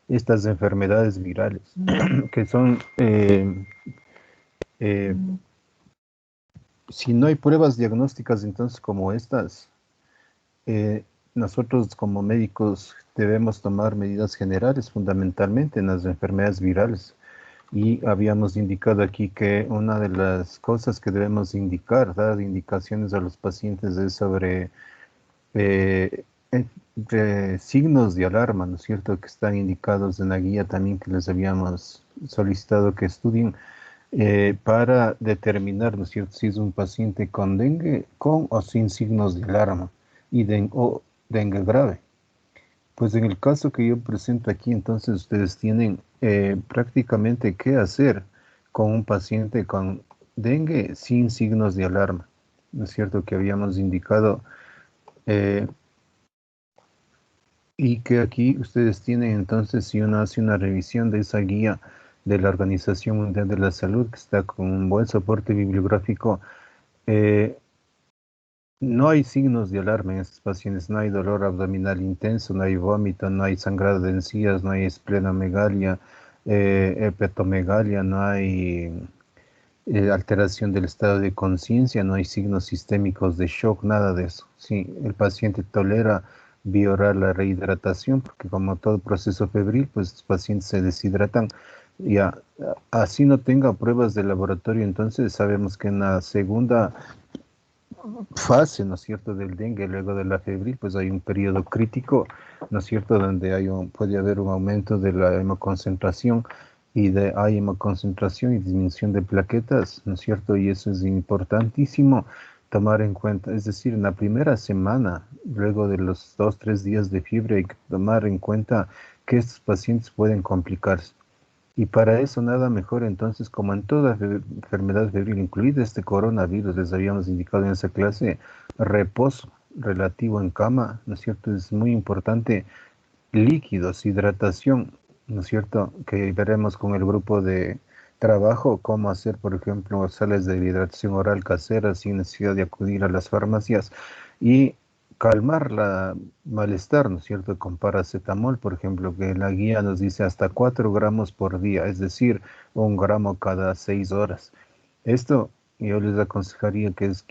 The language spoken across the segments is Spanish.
estas enfermedades virales, que son, eh, si no hay pruebas diagnósticas, entonces como estas, eh, nosotros como médicos debemos tomar medidas generales fundamentalmente en las enfermedades virales. Y habíamos indicado aquí que una de las cosas que debemos indicar, dar indicaciones a los pacientes es sobre eh, signos de alarma, ¿no es cierto?, que están indicados en la guía también que les habíamos solicitado que estudien para determinar, ¿no es cierto?, si es un paciente con dengue, con o sin signos de alarma o dengue grave. Pues en el caso que yo presento aquí, entonces ustedes tienen prácticamente qué hacer con un paciente con dengue sin signos de alarma. ¿No es cierto? Que habíamos indicado eh, y que aquí ustedes tienen entonces, si uno hace una revisión de esa guía de la Organización Mundial de la Salud, que está con un buen soporte bibliográfico, eh, no hay signos de alarma en estos pacientes, no hay dolor abdominal intenso, no hay vómito, no hay sangrado de encías, no hay esplenomegalia, hepatomegalia, no hay alteración del estado de conciencia, no hay signos sistémicos de shock, nada de eso. Sí, el paciente tolera vía la rehidratación, porque como todo proceso febril, pues los pacientes se deshidratan. Ya, así no tenga pruebas de laboratorio, entonces sabemos que en la segunda fase, ¿no es cierto?, del dengue, luego de la febril, pues hay un periodo crítico, ¿no es cierto?, donde puede haber un aumento de la hemoconcentración hay hemoconcentración y disminución de plaquetas, ¿no es cierto? Y eso es importantísimo tomar en cuenta, es decir, en la primera semana, luego de los 2, 3 días de fiebre, hay que tomar en cuenta que estos pacientes pueden complicarse. Y para eso nada mejor entonces, como en toda enfermedad febril, incluida este coronavirus, les habíamos indicado en esa clase, reposo relativo en cama, ¿no es cierto? Es muy importante, líquidos, hidratación, ¿no es cierto? Que veremos con el grupo de trabajo cómo hacer, por ejemplo, sales de hidratación oral casera sin necesidad de acudir a las farmacias y calmar la malestar, ¿no es cierto? Con paracetamol, por ejemplo, que la guía nos dice hasta 4 gramos por día, es decir, 1 gramo cada 6 horas. Esto yo les aconsejaría que es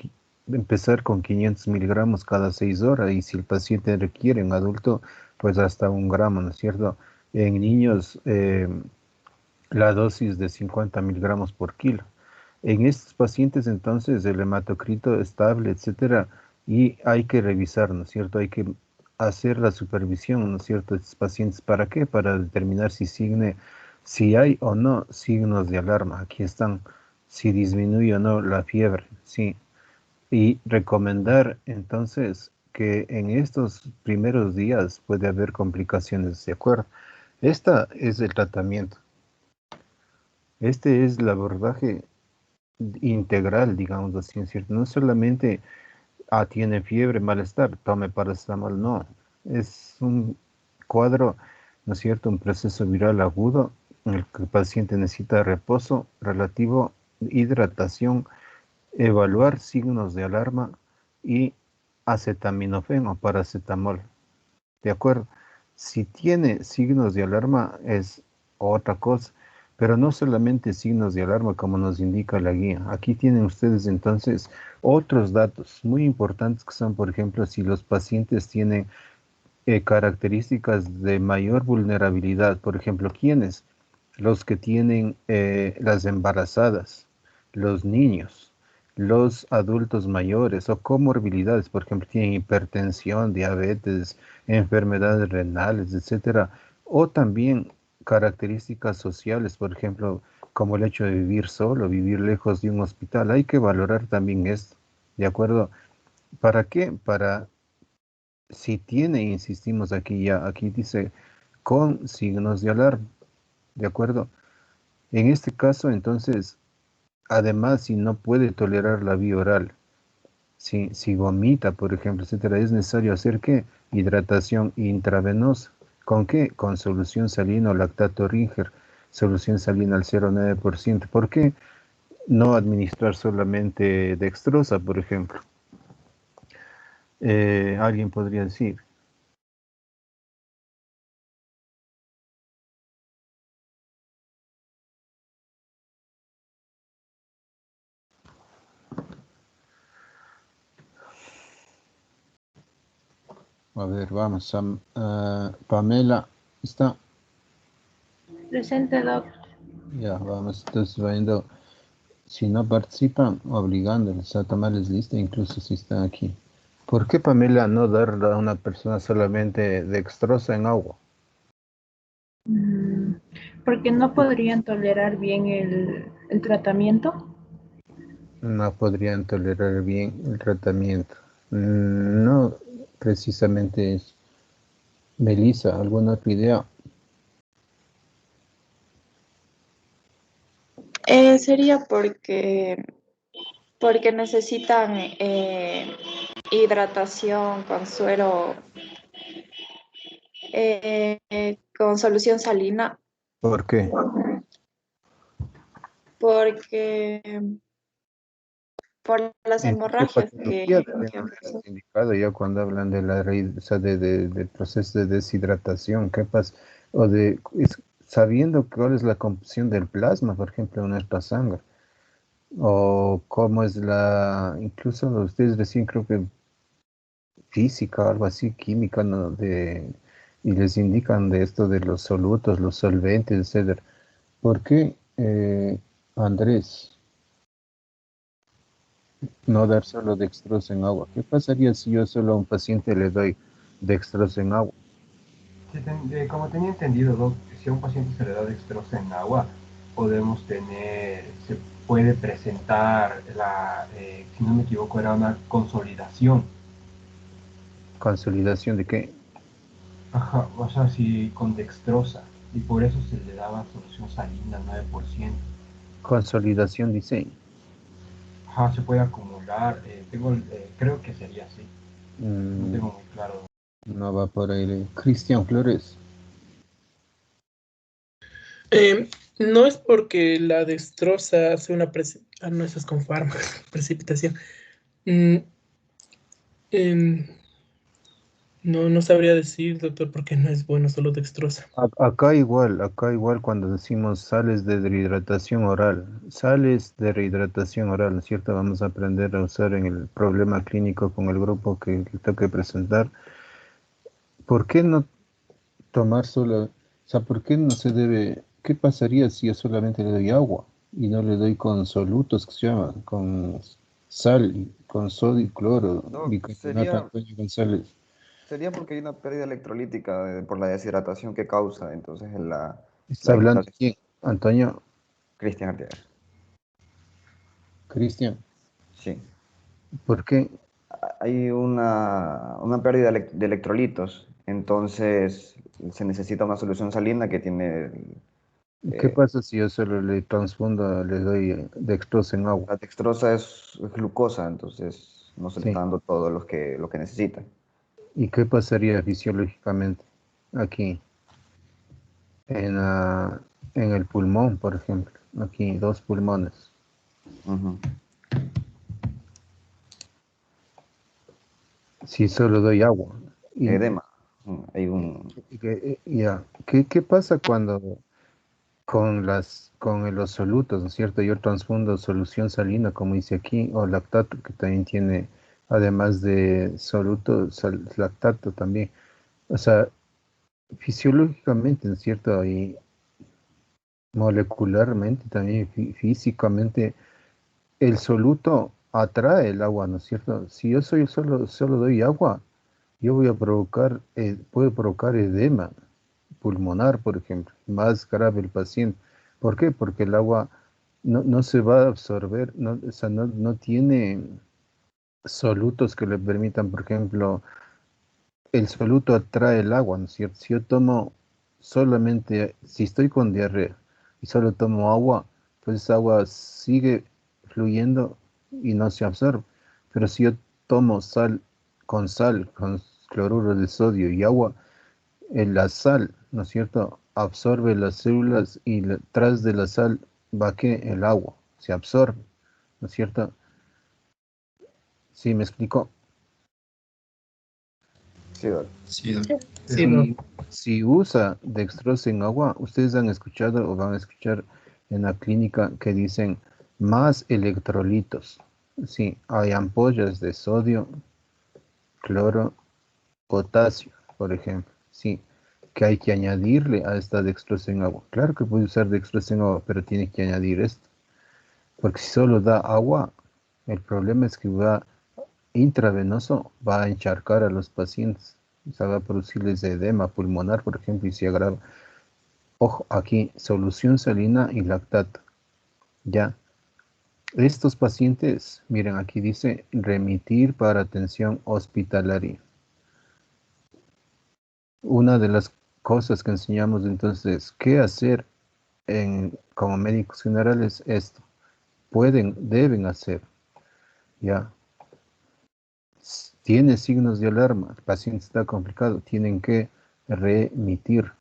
empezar con 500 miligramos cada 6 horas y si el paciente requiere, un adulto, pues hasta 1 gramo, ¿no es cierto? En niños, la dosis de 50 miligramos por kilo. En estos pacientes, entonces, el hematocrito estable, etcétera, y hay que revisar, ¿no es cierto? Hay que hacer la supervisión, ¿no es cierto? De estos pacientes, ¿para qué? Para determinar si hay o no signos de alarma. Aquí están, si disminuye o no la fiebre, sí. Y recomendar, entonces, que en estos primeros días puede haber complicaciones, ¿de acuerdo? Esta es el tratamiento. Este es el abordaje integral, digamos así, ¿es cierto? No solamente, tiene fiebre, malestar, tome paracetamol, no. Es un cuadro, ¿no es cierto? Un proceso viral agudo en el que el paciente necesita reposo relativo, hidratación, evaluar signos de alarma y acetaminofén o paracetamol. ¿De acuerdo? Si tiene signos de alarma es otra cosa, pero no solamente signos de alarma como nos indica la guía. Aquí tienen ustedes entonces otros datos muy importantes que son, por ejemplo, si los pacientes tienen características de mayor vulnerabilidad. Por ejemplo, ¿quiénes? Los que tienen las embarazadas, los niños, los adultos mayores o comorbilidades, por ejemplo, tienen hipertensión, diabetes, enfermedades renales, etcétera, o también características sociales, por ejemplo, como el hecho de vivir solo, vivir lejos de un hospital. Hay que valorar también esto, ¿de acuerdo? ¿Para qué? Para si tiene, insistimos aquí ya, aquí dice con signos de alarma, ¿de acuerdo? En este caso, entonces, además, si no puede tolerar la vía oral, si vomita, por ejemplo, etcétera, es necesario hacer ¿qué? Hidratación intravenosa. ¿Con qué? Con solución salina o lactato Ringer, solución salina al 0,9%. ¿Por qué no administrar solamente dextrosa, por ejemplo? Alguien podría decir, A ver, vamos. Pamela, ¿está? Presente, doc. Ya, vamos. Entonces, viendo, si no participan, obligándoles a tomarles lista, incluso si están aquí. ¿Por qué, Pamela, no darle a una persona solamente dextrosa en agua? Porque no podrían tolerar bien el tratamiento. No podrían tolerar bien el tratamiento. No, precisamente es. Melissa, ¿alguna otra idea? Sería porque necesitan hidratación con suero, con solución salina, ¿Por qué? porque por las ¿En qué hemorragias patología que debemos empezó. indicado ya cuando hablan de la raíz, o sea, del proceso de deshidratación? ¿Qué pasa? O sabiendo cuál es la composición del plasma, por ejemplo, en nuestra sangre, o cómo es incluso ustedes recién creo que física, algo así, química, ¿no? Y les indican de esto de los solutos, los solventes, etcétera. ¿Por qué, Andrés, no dar solo dextrosa en agua? ¿Qué pasaría si yo solo a un paciente le doy dextrosa en agua? Como tenía entendido, Doc, si a un paciente se le da dextrosa en agua, se puede presentar si no me equivoco, era una consolidación. ¿Consolidación de qué? Ajá, o sea, si con dextrosa, y por eso se le daba solución salina 9%. Consolidación, dice. Ajá, se puede acumular, creo que sería así, no Mm, tengo muy claro. no va por ahí. Cristian Flores. No es porque la destroza hace no, eso es con fármacos, precipitación. Mm, em, no, no sabría decir, doctor, porque no es bueno solo dextrosa. Acá igual cuando decimos sales de rehidratación oral, ¿no es cierto? Vamos a aprender a usar en el problema clínico con el grupo que le toque presentar. ¿Por qué no tomar solo, o sea, por qué no se debe, qué pasaría si yo solamente le doy agua y no le doy con solutos que se llama, con sal, con sodio y cloro, No, bicarbonato, Antonio González? sería porque hay una pérdida electrolítica por la deshidratación que causa. Entonces, ¿Está la hablando hidratación. quién? Antonio, Cristian Arteaga. Cristian, Sí. ¿por qué? Hay una pérdida de electrolitos. Entonces, se necesita una solución salina que tiene. ¿Qué eh, pasa si yo solo le transfundo, le doy dextrosa en agua? la dextrosa es glucosa, entonces no se le está Sí. dando todo lo que necesita. ¿Y qué pasaría fisiológicamente aquí en el pulmón, por ejemplo? Aquí, dos pulmones. Ujú. Si solo doy agua. Y, Edema. Hay un. ya, ¿qué pasa cuando con los solutos, ¿no es cierto? Yo transfundo solución salina, como dice aquí, o lactato, que también tiene, además de soluto, lactato también. O sea, fisiológicamente, ¿no es cierto? Y molecularmente, también físicamente, el soluto atrae el agua, ¿no es cierto? Si yo solo doy agua, yo voy a provocar, puede provocar edema pulmonar, por ejemplo, más grave el paciente. ¿Por qué? Porque el agua no se va a absorber, no, o sea, no tiene solutos que le permitan, por ejemplo, el soluto atrae el agua, ¿no es cierto? Si yo tomo solamente, si estoy con diarrea y solo tomo agua, pues esa agua sigue fluyendo y no se absorbe. Pero si yo tomo sal, con cloruro de sodio y agua, la sal, ¿no es cierto?, absorbe las células y tras de la sal va que el agua se absorbe, ¿no es cierto? ¿Sí me explico? Sí, doc. Sí, doc. Sí, no. Si usa dextrosa en agua, ustedes han escuchado o van a escuchar en la clínica que dicen más electrolitos. Sí, hay ampollas de sodio, cloro potasio, por ejemplo, sí, que hay que añadirle a esta dextrosa en agua. Claro que puede usar dextrosa en agua, pero tiene que añadir esto, porque si solo da agua, el problema es que va intravenoso, va a encharcar a los pacientes, o sea, va a producirles edema pulmonar, por ejemplo, y se agrava. Ojo, aquí, solución salina y lactato, ya. Estos pacientes, miren, aquí dice remitir para atención hospitalaria. Una de las cosas que enseñamos entonces, ¿qué hacer como médicos generales? Esto. Deben hacer, ya. Tiene signos de alarma, el paciente está complicado, tienen que remitir.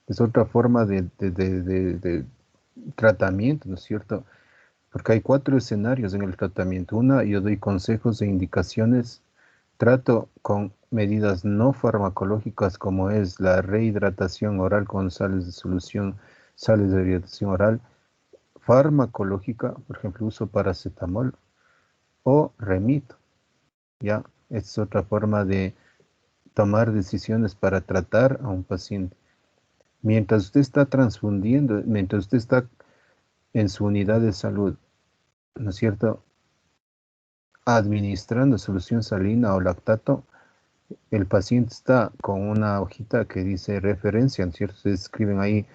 Es otra forma de tratamiento, ¿no es cierto? Porque hay 4 escenarios en el tratamiento. Una, yo doy consejos e indicaciones. Trato con medidas no farmacológicas como es la rehidratación oral con sales de solución, sales de hidratación oral. Farmacológica, por ejemplo, uso paracetamol o remito. Ya, es otra forma de tomar decisiones para tratar a un paciente. Mientras usted está transfundiendo, mientras usted está en su unidad de salud, ¿no es cierto?, administrando solución salina o lactato, el paciente está con una hojita que dice referencia, ¿no es cierto? Se escriben ahí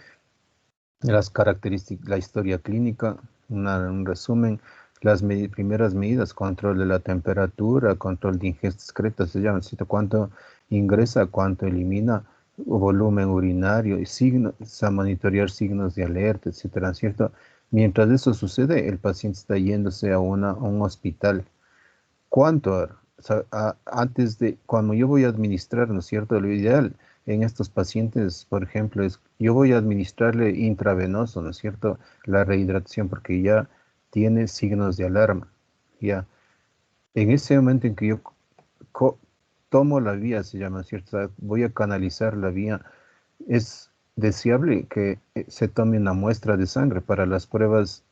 las características, la historia clínica, un resumen, las primeras medidas, control de la temperatura, control de ingesta excreta, se llama, ¿cierto? Cuánto ingresa, cuánto elimina, volumen urinario, y signos, a monitorear signos de alerta, etcétera, ¿cierto? Mientras eso sucede, el paciente está yéndose a un hospital. ¿Cuánto? O sea, antes de, cuando yo voy a administrar, ¿no es cierto? Lo ideal en estos pacientes, por ejemplo, es, yo voy a administrarle intravenoso, ¿no es cierto? La rehidratación, porque ya tiene signos de alarma, ya. En ese momento en que yo tomo la vía, se llama, ¿cierto? O sea, voy a canalizar la vía, es deseable que se tome una muestra de sangre para las pruebas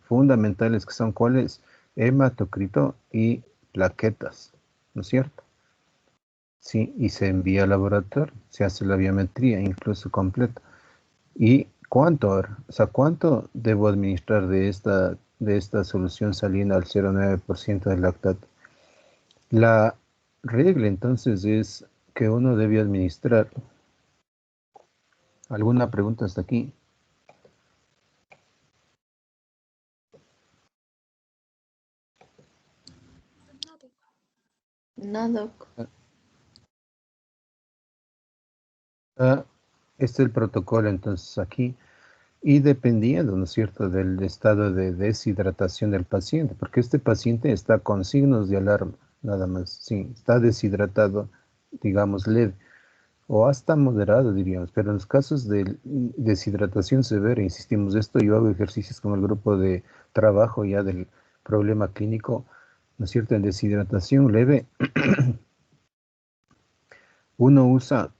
fundamentales, que son cuáles: hematocrito y plaquetas, ¿no es cierto? Sí, y se envía al laboratorio, se hace la biometría incluso completa. ¿Y cuánto ahora? O sea, ¿cuánto debo administrar de esta solución salina al 0,9% del lactato? La regla entonces es que uno debe administrar. ¿Alguna pregunta hasta aquí? No, doc. Este es el protocolo entonces aquí. Y dependiendo, ¿no es cierto?, del estado de deshidratación del paciente, porque este paciente está con signos de alarma, nada más, sí, está deshidratado, digamos, leve, o hasta moderado, diríamos, pero en los casos de deshidratación severa, insistimos esto, yo hago ejercicios con el grupo de trabajo ya del problema clínico, ¿no es cierto?, en deshidratación leve, uno usa,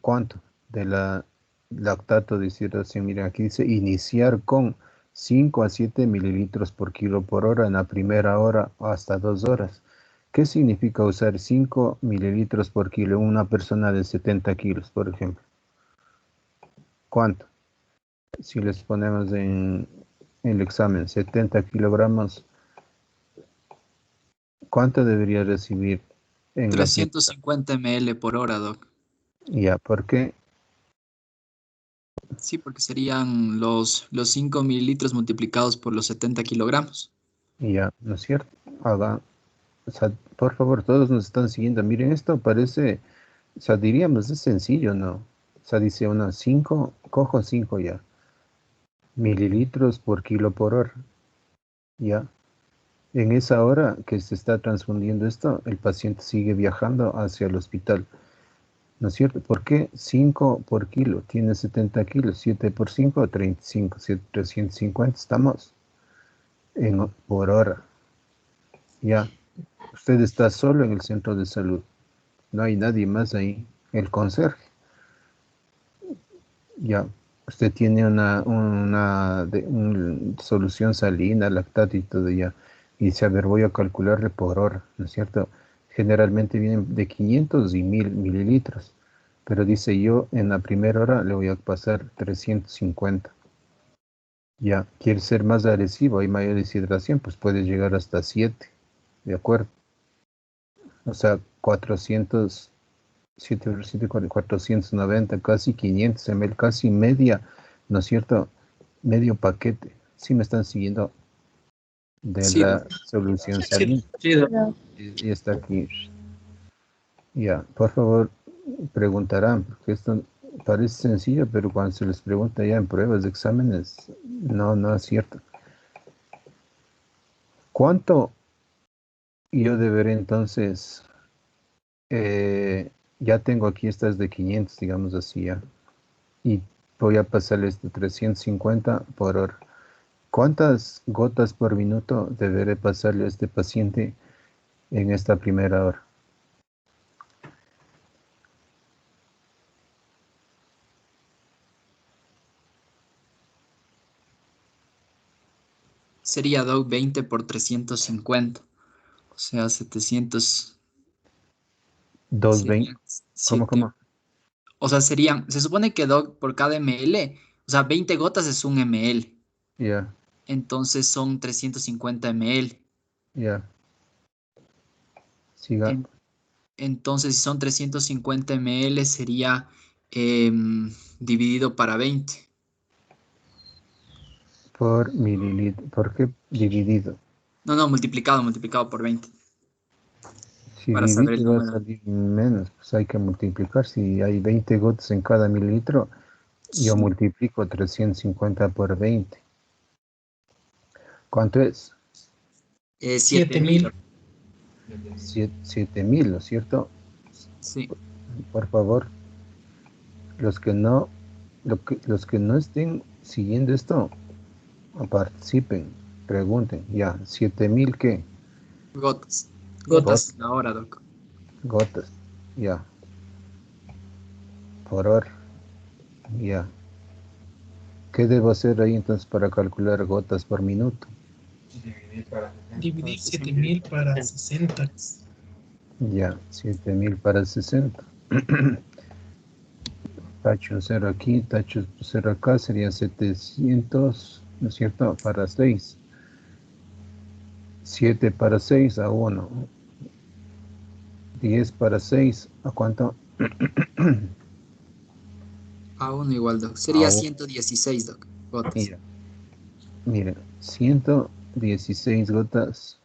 ¿cuánto? De la lactato de deshidratación. Miren, aquí dice iniciar con 5 a 7 mililitros por kilo por hora en la primera hora hasta 2 horas. ¿Qué significa usar 5 mililitros por kilo en una persona de 70 kilos, por ejemplo? ¿Cuánto? Si les ponemos en el examen 70 kilogramos, ¿cuánto debería recibir en la primera? 350 ml por hora, doc. Ya, ¿por qué? Sí, porque serían los 5 mililitros multiplicados por los 70 kilogramos. Ya, ¿no es cierto? O sea, por favor, todos nos están siguiendo. Miren, esto parece, o sea, diríamos, es sencillo, ¿no? O sea, dice uno, 5, cojo 5 ya. Mililitros por kilo por hora. Ya. En esa hora que se está transfundiendo esto, el paciente sigue viajando hacia el hospital. ¿No es cierto? ¿Por qué 5 por kilo? Tiene 70 kilos. 7 por 5, 35. 350 estamos por hora. Ya. Usted está solo en el centro de salud. No hay nadie más ahí. El conserje. Ya. Usted tiene una solución salina, lactato y todo ya. Y dice, a ver, voy a calcularle por hora, ¿no es cierto? generalmente vienen de 500 y 1000 mililitros. Pero dice yo, en la primera hora le voy a pasar 350. Ya, quiere ser más agresivo, hay mayor deshidratación, pues puede llegar hasta 7. ¿De acuerdo? O sea, 400, 490, casi 500 ml, casi media, ¿no es cierto? Medio paquete. ¿Sí me están siguiendo? De Sí, la solución Sí, salina. sí, doc. Y está aquí. Ya, por favor, preguntarán, porque esto parece sencillo, pero cuando se les pregunta ya en pruebas de exámenes, no es cierto. ¿Cuánto yo deberé entonces? Ya tengo aquí estas de 500, digamos así ya. Y voy a pasarles de 350 por hora. ¿Cuántas gotas por minuto deberé pasarle a este paciente en esta primera hora? sería Doc 20 por 350. O sea, 700. 220. Serían ¿Cómo, 7. cómo? O sea, se supone que Doc por cada ml, o sea, 20 gotas es un ml. Ya, Entonces son 350 ml. ya. Siga. En- entonces, si son 350 ml, sería dividido para 20. Por mililitro. ¿Por qué dividido? No, multiplicado por 20. Si Para saber el divido va a número. salir menos, pues hay que multiplicar. Si hay 20 gotas en cada mililitro, yo Sí. multiplico 350 por 20. ¿Cuánto es? 7000. 7000, ¿no es cierto? Sí. Por favor, los que los que no estén siguiendo esto, participen, pregunten. Ya, 7000, ¿qué? Gotas. Gotas. Gotas la hora, Doc. Gotas. Ya, por hora. Ya. ¿Qué debo hacer ahí entonces para calcular gotas por minuto? Dividir para 60. Dividir 7000 para 60. Ya, 7000 para 60. Tacho 0 aquí, tacho 0 acá, serían 700, ¿no es cierto? Para 6. 7 para 6 a 1. 10 para 6, ¿a cuánto? A uno igual, Doc. A Sería 1. 116, Doc. Gotas. Mira, mira, 116 gotas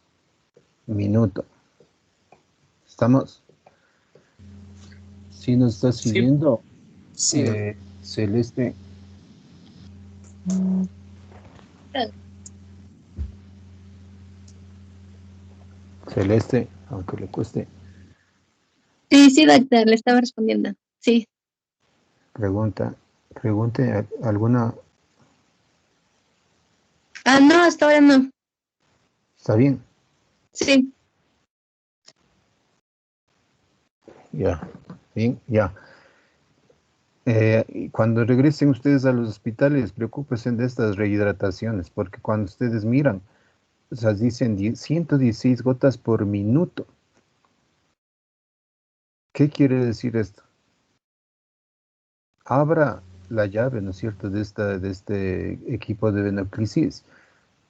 minuto. ¿Estamos? Si nos está Sí. siguiendo, Sí, Doc. Celeste. Celeste, aunque le cueste, Sí, doctor, le estaba respondiendo. Sí. pregunte alguna. No, hasta ahora no. ¿Está bien? Sí. Ya, bien, ya. Y cuando regresen ustedes a los hospitales, preocúpense de estas rehidrataciones, porque cuando ustedes miran, o sea, dicen 116 gotas por minuto. ¿Qué quiere decir esto? Abra la llave, ¿no es cierto?, de este equipo de venoclisis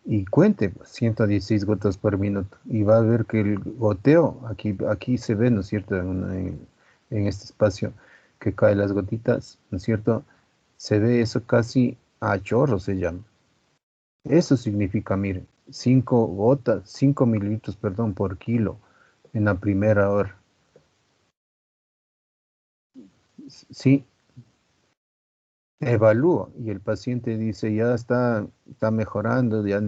y cuente 116 gotas por minuto y va a ver que el goteo, aquí se ve, ¿no es cierto?, en este espacio que caen las gotitas, ¿no es cierto?, se ve eso casi a chorro se llama. Eso significa, mire, 5 gotas, 5 mililitros, perdón, por kilo en la primera hora. Sí, evalúa y el paciente dice ya está mejorando, ya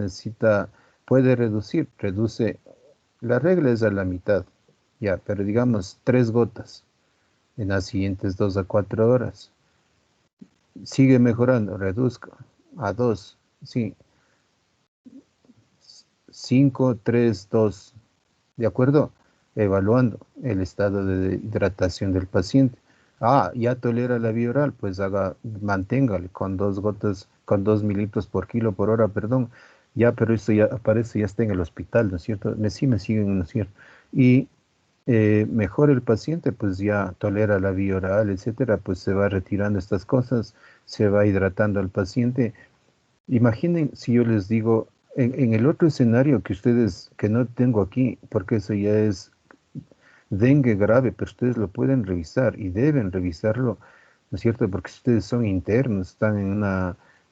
puede reduce, la regla es a la mitad, ya, pero digamos 3 gotas en las siguientes 2 a 4 horas. Sigue mejorando, reduzca a 2, sí, 5, 3, 2, ¿de acuerdo? Evaluando el estado de hidratación del paciente. Ya tolera la vía oral, pues manténgale con 2 gotas, con 2 mililitros por kilo por hora, perdón. Ya, pero eso ya aparece, ya está en el hospital, ¿no es cierto? Sí me siguen, ¿no es cierto? Y mejor el paciente, pues ya tolera la vía oral, etcétera, pues se va retirando estas cosas, se va hidratando al paciente. Imaginen si yo les digo, en el otro escenario que ustedes, que no tengo aquí, porque eso ya es dengue grave, pero ustedes lo pueden revisar y deben revisarlo, ¿no es cierto? Porque si ustedes son internos, están en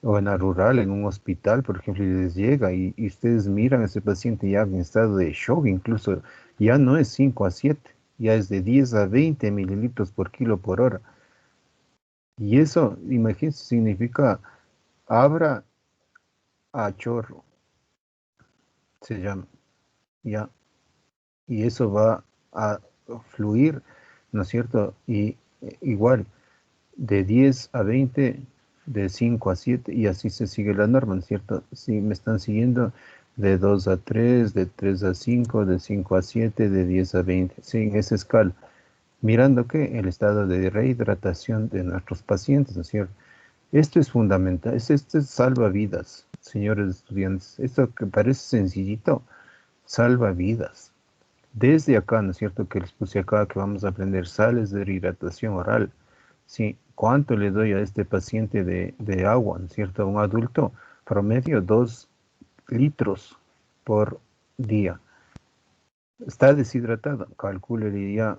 o en la rural, en un hospital, por ejemplo, y les llega y ustedes miran a ese paciente ya en estado de shock, incluso ya no es 5 a 7, ya es de 10 a 20 mililitros por kilo por hora. Y eso, imagínense, significa abra a chorro, se llama, ya. Y eso va a fluir, ¿no es cierto? Y igual, de 10 a 20, de 5 a 7, y así se sigue la norma, ¿no es cierto? Si me están siguiendo, de 2 a 3, de 3 a 5, de 5 a 7, de 10 a 20, sí, en esa escala. Mirando que el estado de rehidratación de nuestros pacientes, ¿no es cierto? Esto es fundamental, esto salva vidas, señores estudiantes. Esto que parece sencillito, salva vidas. Desde acá, ¿no es cierto? Que les puse acá que vamos a aprender sales de rehidratación oral. Sí, ¿cuánto le doy a este paciente de agua, ¿no es cierto? A un adulto promedio 2 litros por día. Está deshidratado, calcule ya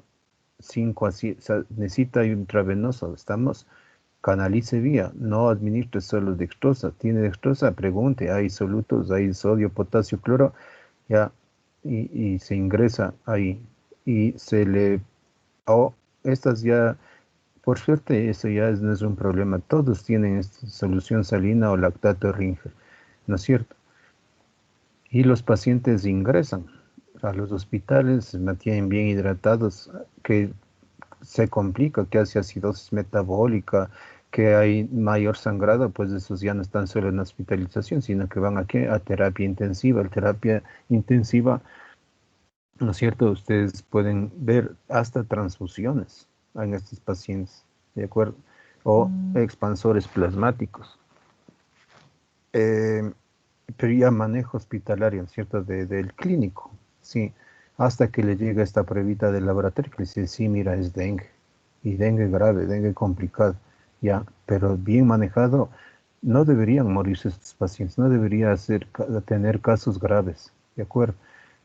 5 a 7, o sea, necesita intravenoso, estamos, canalice vía, no administre solo dextrosa, tiene dextrosa, pregunte, hay solutos, hay sodio, potasio, cloro, ya, y se ingresa ahí, y se le, estas ya, por suerte, eso ya no es un problema, todos tienen esta solución salina o lactato Ringer, ¿no es cierto? Y los pacientes ingresan a los hospitales, se mantienen bien hidratados, que se complica, que hace acidosis metabólica, que hay mayor sangrado, pues esos ya no están solo en hospitalización, sino que van aquí a terapia intensiva. La terapia intensiva, ¿no es cierto? Ustedes pueden ver hasta transfusiones en estos pacientes, ¿de acuerdo? O expansores plasmáticos. Pero ya manejo hospitalario, ¿cierto? Del clínico, sí, hasta que le llega esta pruebita del laboratorio que le dice, sí, mira, es dengue, y dengue grave, dengue complicado, ya, pero bien manejado, no deberían morirse estos pacientes, no debería tener casos graves, ¿de acuerdo?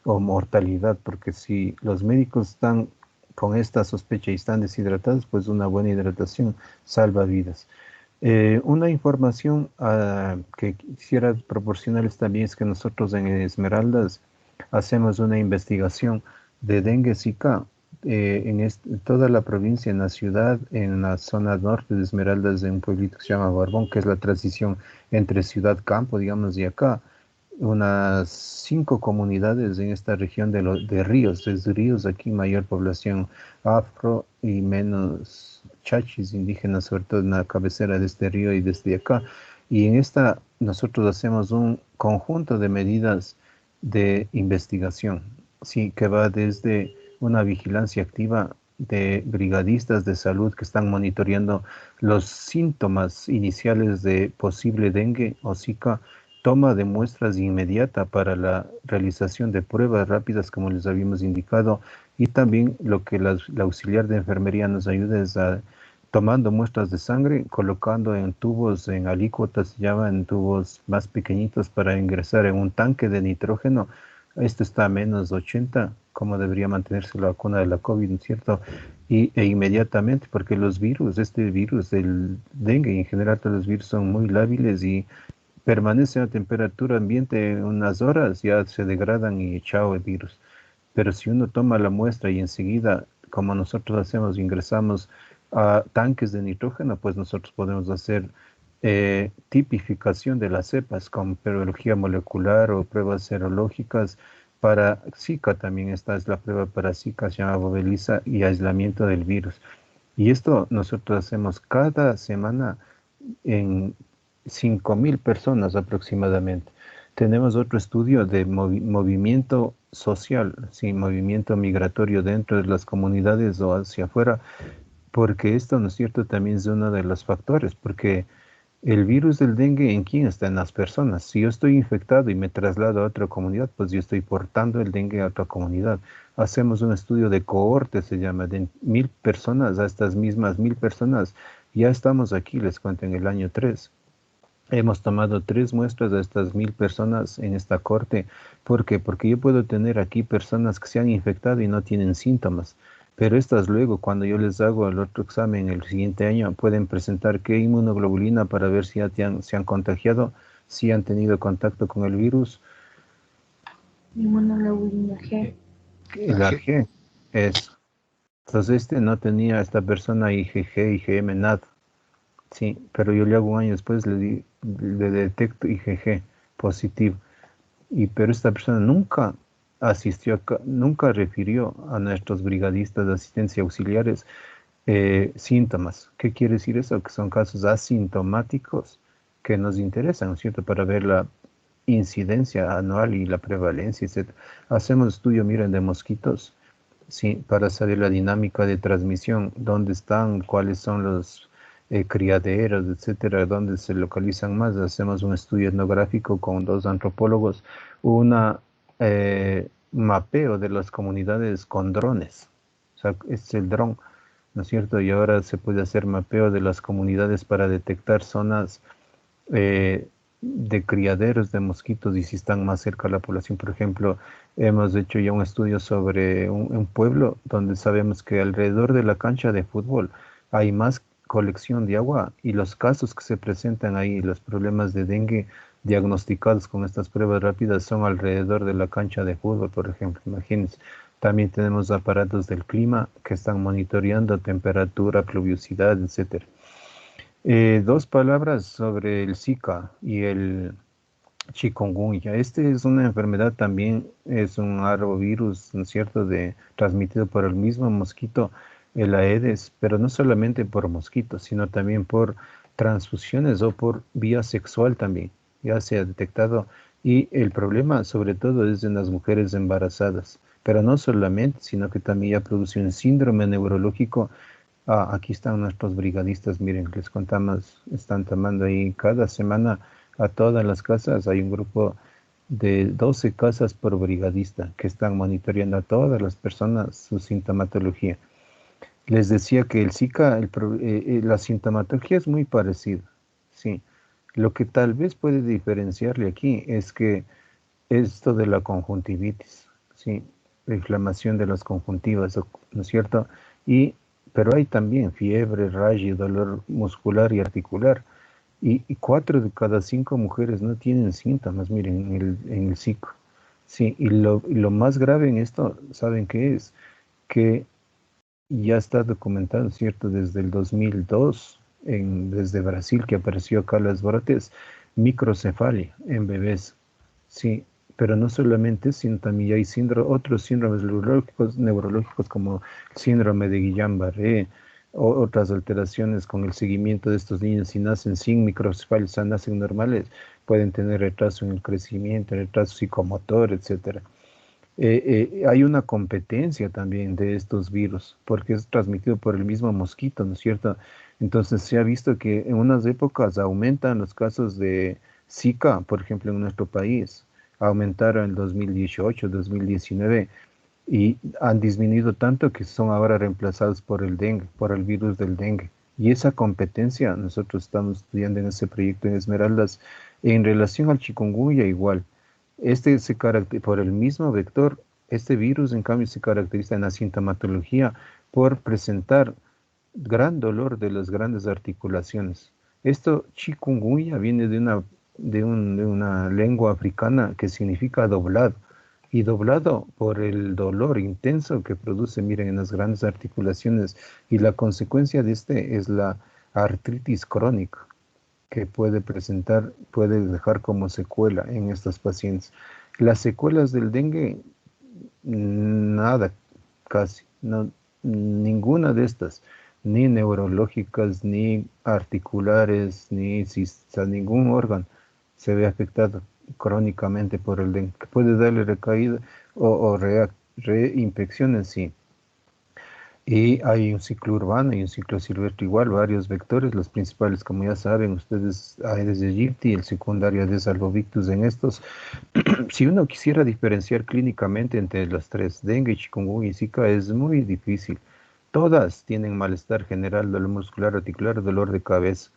O mortalidad, porque si los médicos están con esta sospecha y están deshidratados, pues una buena hidratación salva vidas. Una información que quisiera proporcionarles también es que nosotros en Esmeraldas hacemos una investigación de dengue Zika en toda la provincia, en la ciudad, en la zona norte de Esmeraldas, en un pueblito que se llama Barbón, que es la transición entre ciudad-campo, digamos, y acá unas 5 comunidades en esta región de ríos, desde ríos aquí mayor población afro y menos chachis indígenas, sobre todo en la cabecera de este río y desde acá. Y en esta nosotros hacemos un conjunto de medidas de investigación, sí, que va desde una vigilancia activa de brigadistas de salud que están monitoreando los síntomas iniciales de posible dengue o Zika, toma de muestras inmediata para la realización de pruebas rápidas, como les habíamos indicado, y también lo que la auxiliar de enfermería nos ayuda es tomando muestras de sangre, colocando en tubos, en alícuotas, se llama, en tubos más pequeñitos para ingresar en un tanque de nitrógeno. Esto está a menos 80, como debería mantenerse la vacuna de la COVID, ¿no es cierto? E inmediatamente, porque los virus, este virus, el dengue y en general todos los virus son muy lábiles y permanece a temperatura ambiente unas horas, ya se degradan y chao el virus. Pero si uno toma la muestra y enseguida, como nosotros hacemos, ingresamos a tanques de nitrógeno, pues nosotros podemos hacer tipificación de las cepas con biología molecular o pruebas serológicas para Zika. También esta es la prueba para Zika, se llama Boveliza, y aislamiento del virus. Y esto nosotros hacemos cada semana en 5.000 personas aproximadamente. Tenemos otro estudio de movimiento social, sí, movimiento migratorio dentro de las comunidades o hacia afuera, porque esto, ¿no es cierto?, también es uno de los factores, porque El virus del dengue, ¿en quién está? En las personas. Si yo estoy infectado y me traslado a otra comunidad, pues yo estoy portando el dengue a otra comunidad. Hacemos un estudio de cohorte, se llama, de 1000 personas, a estas mismas 1000 personas. Ya estamos aquí, les cuento, en el año 3. Hemos tomado 3 muestras de estas 1000 personas en esta corte. ¿Por qué? Porque yo puedo tener aquí personas que se han infectado y no tienen síntomas. Pero estas luego, cuando yo les hago el otro examen el siguiente año, pueden presentar qué inmunoglobulina para ver si ya se han contagiado, si han tenido contacto con el virus. Inmunoglobulina G. La G es. Entonces no tenía esta persona IgG, IgM, nada. Sí, pero yo le hago un año después, le detecto IgG positivo. Pero esta persona nunca asistió, nunca refirió a nuestros brigadistas de asistencia auxiliares síntomas. ¿Qué quiere decir eso? Que son casos asintomáticos que nos interesan, ¿no es cierto?, para ver la incidencia anual y la prevalencia, etc. Hacemos estudio, miren, de mosquitos, sí, para saber la dinámica de transmisión, dónde están, cuáles son los criaderos, etcétera, dónde se localizan más. Hacemos un estudio etnográfico con 2 antropólogos, una mapeo de las comunidades con drones. O sea, es el dron, ¿no es cierto? Y ahora se puede hacer mapeo de las comunidades para detectar zonas de criaderos de mosquitos y si están más cerca a la población. Por ejemplo, hemos hecho ya un estudio sobre un pueblo donde sabemos que alrededor de la cancha de fútbol hay más colección de agua y los casos que se presentan ahí, los problemas de dengue diagnosticados con estas pruebas rápidas son alrededor de la cancha de fútbol, por ejemplo. Imagínense. También tenemos aparatos del clima que están monitoreando temperatura, pluviosidad, etcétera. 2 palabras sobre el Zika y el chikungunya. Este es una enfermedad también, es un arbovirus, ¿no es cierto?, transmitido por el mismo mosquito, el Aedes, pero no solamente por mosquitos, sino también por transfusiones o por vía sexual también. Ya se ha detectado y el problema sobre todo es en las mujeres embarazadas, pero no solamente, sino que también ya produce un síndrome neurológico. Aquí están nuestros brigadistas, miren, les contamos, están tomando ahí cada semana a todas las casas, hay un grupo de 12 casas por brigadista que están monitoreando a todas las personas su sintomatología. Les decía que el Zika, la sintomatología es muy parecida, sí. Lo que tal vez puede diferenciarle aquí es que esto de la conjuntivitis, sí, la inflamación de las conjuntivas, ¿no es cierto? Pero hay también fiebre, rayo, dolor muscular y articular. Y 4 de cada 5 mujeres no tienen síntomas, miren, en el Zika. Sí, y lo más grave en esto, ¿saben qué es? Que ya está documentado, ¿cierto? Desde el 2002, desde Brasil, que apareció acá los brotes, microcefalia en bebés. Sí, pero no solamente, sino también hay otros síndromes neurológicos como el síndrome de Guillain-Barré, o otras alteraciones con el seguimiento de estos niños. Si nacen sin microcefalia, o sea, nacen normales, pueden tener retraso en el crecimiento, retraso psicomotor, etcétera. Hay una competencia también de estos virus, porque es transmitido por el mismo mosquito, ¿no es cierto? Entonces se ha visto que en unas épocas aumentan los casos de Zika, por ejemplo, en nuestro país. Aumentaron en 2018, 2019, y han disminuido tanto que son ahora reemplazados por el dengue, por el virus del dengue. Y esa competencia, nosotros estamos estudiando en ese proyecto en Esmeraldas, en relación al chikungunya igual. Por el mismo vector, este virus en cambio se caracteriza en la sintomatología por presentar gran dolor de las grandes articulaciones. Esto chikungunya viene de una lengua africana que significa doblado, y doblado por el dolor intenso que produce, miren, en las grandes articulaciones, y la consecuencia de este es la artritis crónica que puede dejar como secuela en estos pacientes. Las secuelas del dengue, nada, casi, no, ninguna de estas, ni neurológicas, ni articulares, ningún órgano se ve afectado crónicamente por el dengue. Puede darle recaída o reinfecciones, sí. Y hay un ciclo urbano y un ciclo silvestre igual, varios vectores, los principales, como ya saben ustedes, Aedes aegypti, el secundario Aedes albovictus en estos. Si uno quisiera diferenciar clínicamente entre los tres, dengue, chikungunya y zika, es muy difícil. Todas tienen malestar general, dolor muscular, articular, dolor de cabeza.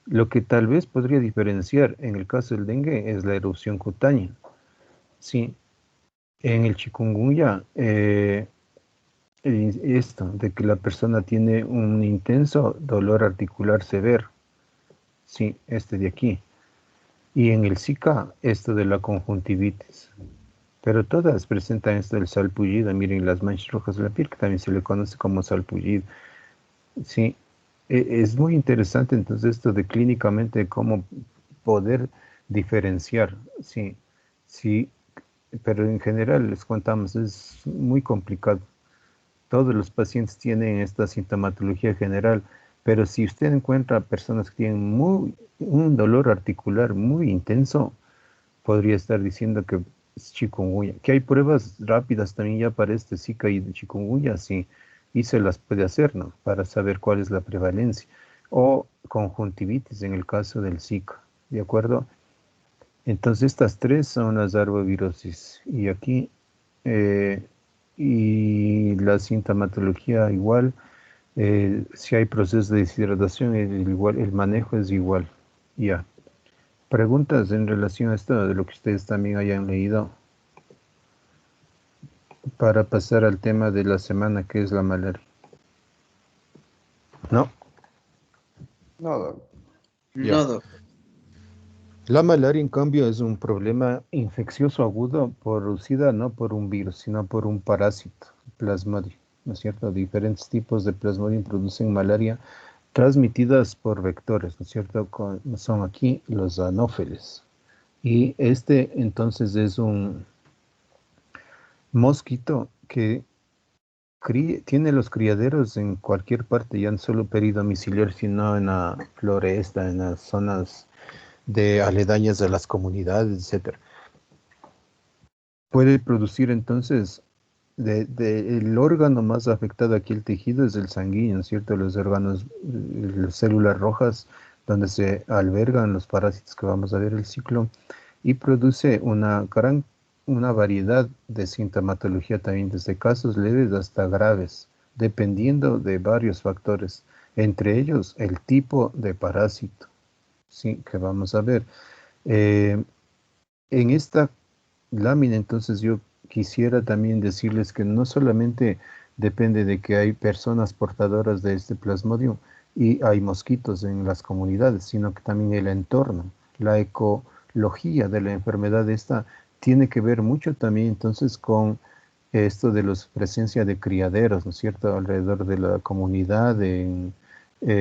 Lo que tal vez podría diferenciar en el caso del dengue es la erupción cutánea. Sí, en el chikungunya, esto, de que la persona tiene un intenso dolor articular severo. Sí, este de aquí. Y en el Zika, esto de la conjuntivitis. Pero todas presentan esto del salpullido. Miren las manchas rojas de la piel, que también se le conoce como salpullido. Sí, es muy interesante entonces esto de clínicamente cómo poder diferenciar. Sí, sí, pero en general les contamos, es muy complicado. Todos los pacientes tienen esta sintomatología general, pero si usted encuentra personas que tienen un dolor articular muy intenso, podría estar diciendo que es chikungunya. Que hay pruebas rápidas también ya para este Zika y de chikungunya, sí, y se las puede hacer, ¿no? Para saber cuál es la prevalencia. O conjuntivitis en el caso del Zika, ¿de acuerdo? Entonces estas tres son las arbovirosis. Y aquí, y la sintomatología igual, si hay proceso de deshidratación, el manejo es igual. Ya. Preguntas en relación a esto, de lo que ustedes también hayan leído, para pasar al tema de la semana, que es la malaria. No. No, doc. Ya. No, doc. La malaria, en cambio, es un problema infeccioso agudo producido no por un virus, sino por un parásito, Plasmodium, ¿no es cierto? Diferentes tipos de Plasmodium producen malaria transmitidas por vectores, ¿no es cierto? Son aquí los anófeles. Y este entonces es un mosquito que tiene los criaderos en cualquier parte, ya no solo peridomiciliar, sino en la floresta, en las zonas de aledañas de las comunidades, etc. Puede producir entonces, el órgano más afectado aquí, el tejido, es el sanguíneo, ¿cierto? Los órganos, las células rojas, donde se albergan los parásitos que vamos a ver el ciclo, y produce una variedad de sintomatología también, desde casos leves hasta graves, dependiendo de varios factores, entre ellos el tipo de parásito, ¿sí? Que vamos a ver. En esta lámina, entonces, yo quisiera también decirles que no solamente depende de que hay personas portadoras de este plasmodium y hay mosquitos en las comunidades, sino que también el entorno, la ecología de la enfermedad esta tiene que ver mucho también entonces con esto de la presencia de criaderos, ¿no es cierto?, alrededor de la comunidad, en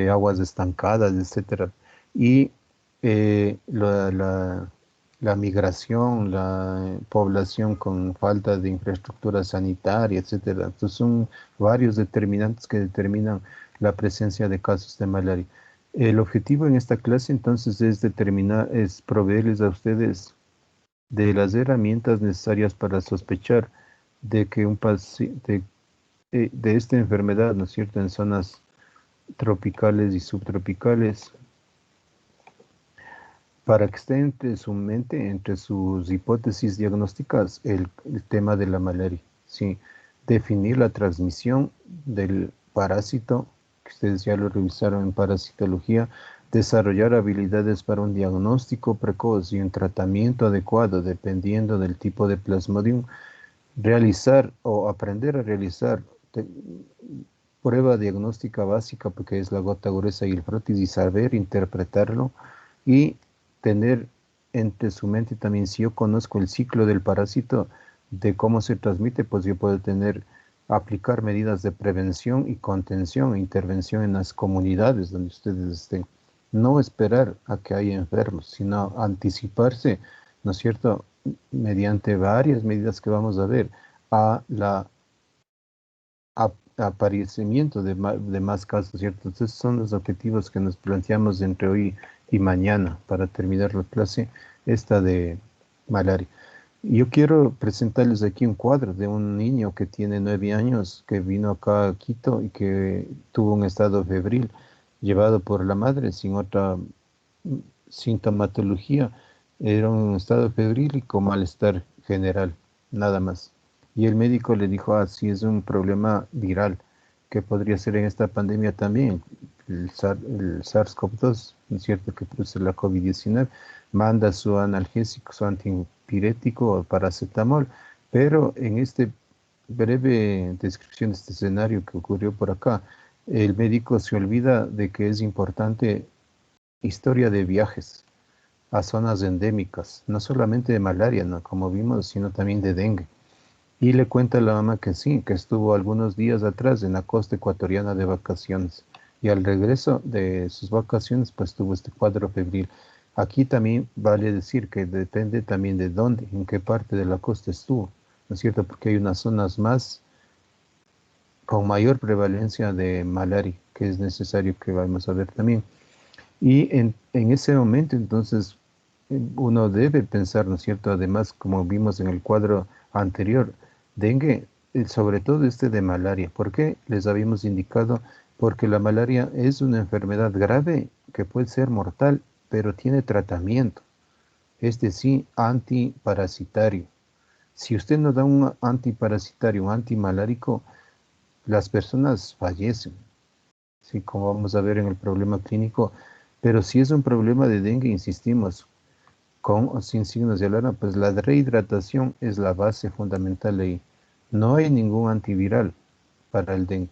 aguas estancadas, etcétera. Y la migración, la población con falta de infraestructura sanitaria, etcétera. Entonces son varios determinantes que determinan la presencia de casos de malaria. El objetivo en esta clase entonces es proveerles a ustedes de las herramientas necesarias para sospechar de que un paciente de esta enfermedad, ¿no es cierto?, en zonas tropicales y subtropicales, para que esté entre su mente, entre sus hipótesis diagnósticas, el tema de la malaria. Sí, definir la transmisión del parásito, que ustedes ya lo revisaron en parasitología, desarrollar habilidades para un diagnóstico precoz y un tratamiento adecuado dependiendo del tipo de Plasmodium, realizar o aprender a realizar prueba diagnóstica básica, porque es la gota gruesa y el frotis, y saber interpretarlo, y tener entre su mente también, si yo conozco el ciclo del parásito, de cómo se transmite, pues yo puedo aplicar medidas de prevención y contención e intervención en las comunidades donde ustedes estén. No esperar a que haya enfermos, sino anticiparse, ¿no es cierto?, mediante varias medidas que vamos a ver, a la aparecimiento de más casos, ¿cierto? Entonces son los objetivos que nos planteamos entre hoy y mañana para terminar la clase esta de malaria. Yo quiero presentarles aquí un cuadro de un niño que tiene 9 años, que vino acá a Quito y que tuvo un estado febril llevado por la madre sin otra sintomatología. Era un estado febril y con malestar general, nada más. Y el médico le dijo, ah, sí, es un problema viral, que podría ser en esta pandemia también, el SARS-CoV-2, ¿no es cierto?, que produce la COVID-19, manda su analgésico, su antipirético o paracetamol, pero en este breve descripción de este escenario que ocurrió por acá, el médico se olvida de que es importante historia de viajes a zonas endémicas, no solamente de malaria, ¿no?, como vimos, sino también de dengue. Y le cuenta a la mamá que sí, que estuvo algunos días atrás en la costa ecuatoriana de vacaciones. Y al regreso de sus vacaciones, pues tuvo este cuadro febril. Aquí también vale decir que depende también de dónde, en qué parte de la costa estuvo, ¿no es cierto? Porque hay unas zonas más con mayor prevalencia de malaria, que es necesario que vamos a ver también. Y en ese momento, entonces, uno debe pensar, ¿no es cierto? Además, como vimos en el cuadro anterior, dengue, sobre todo este de malaria. ¿Por qué les habíamos indicado? Porque la malaria es una enfermedad grave que puede ser mortal, pero tiene tratamiento, es decir, antiparasitario. Si usted no da un antiparasitario, un antimalárico, las personas fallecen, ¿sí? Como vamos a ver en el problema clínico. Pero si es un problema de dengue, insistimos, con o sin signos de alarma, pues la rehidratación es la base fundamental ahí. No hay ningún antiviral para el dengue.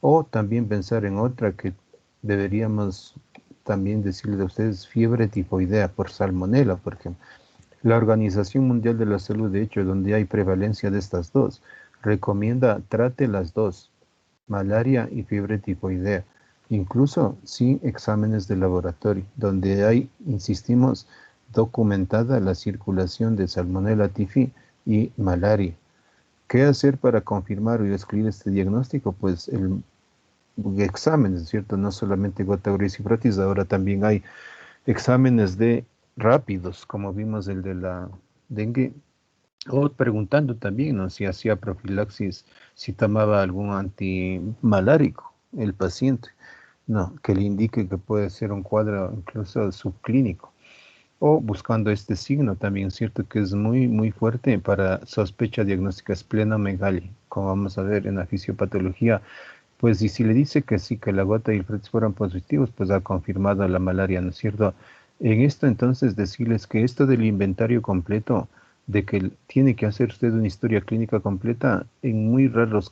O también pensar en otra que deberíamos también decirle a ustedes, fiebre tifoidea por salmonela, por ejemplo. La Organización Mundial de la Salud, de hecho, donde hay prevalencia de estas dos, recomienda trate las dos, malaria y fiebre tifoidea, incluso sin exámenes de laboratorio, donde hay, insistimos, documentada la circulación de Salmonella typhi y malaria. ¿Qué hacer para confirmar o excluir este diagnóstico? Pues el exámenes, ¿cierto? No solamente gota, y frotis, ahora también hay exámenes de rápidos, como vimos el de la dengue, o preguntando también, ¿no?, si hacía profilaxis, si tomaba algún antimalárico el paciente, no, que le indique que puede ser un cuadro incluso subclínico, o buscando este signo también, ¿cierto?, que es muy, muy fuerte para sospecha diagnóstica, esplenomegalia, como vamos a ver en la fisiopatología. Pues y si le dice que sí, que la gota y el frotis fueron positivos, pues ha confirmado la malaria, ¿no es cierto? En esto entonces decirles que esto del inventario completo, de que tiene que hacer usted una historia clínica completa, en muy raros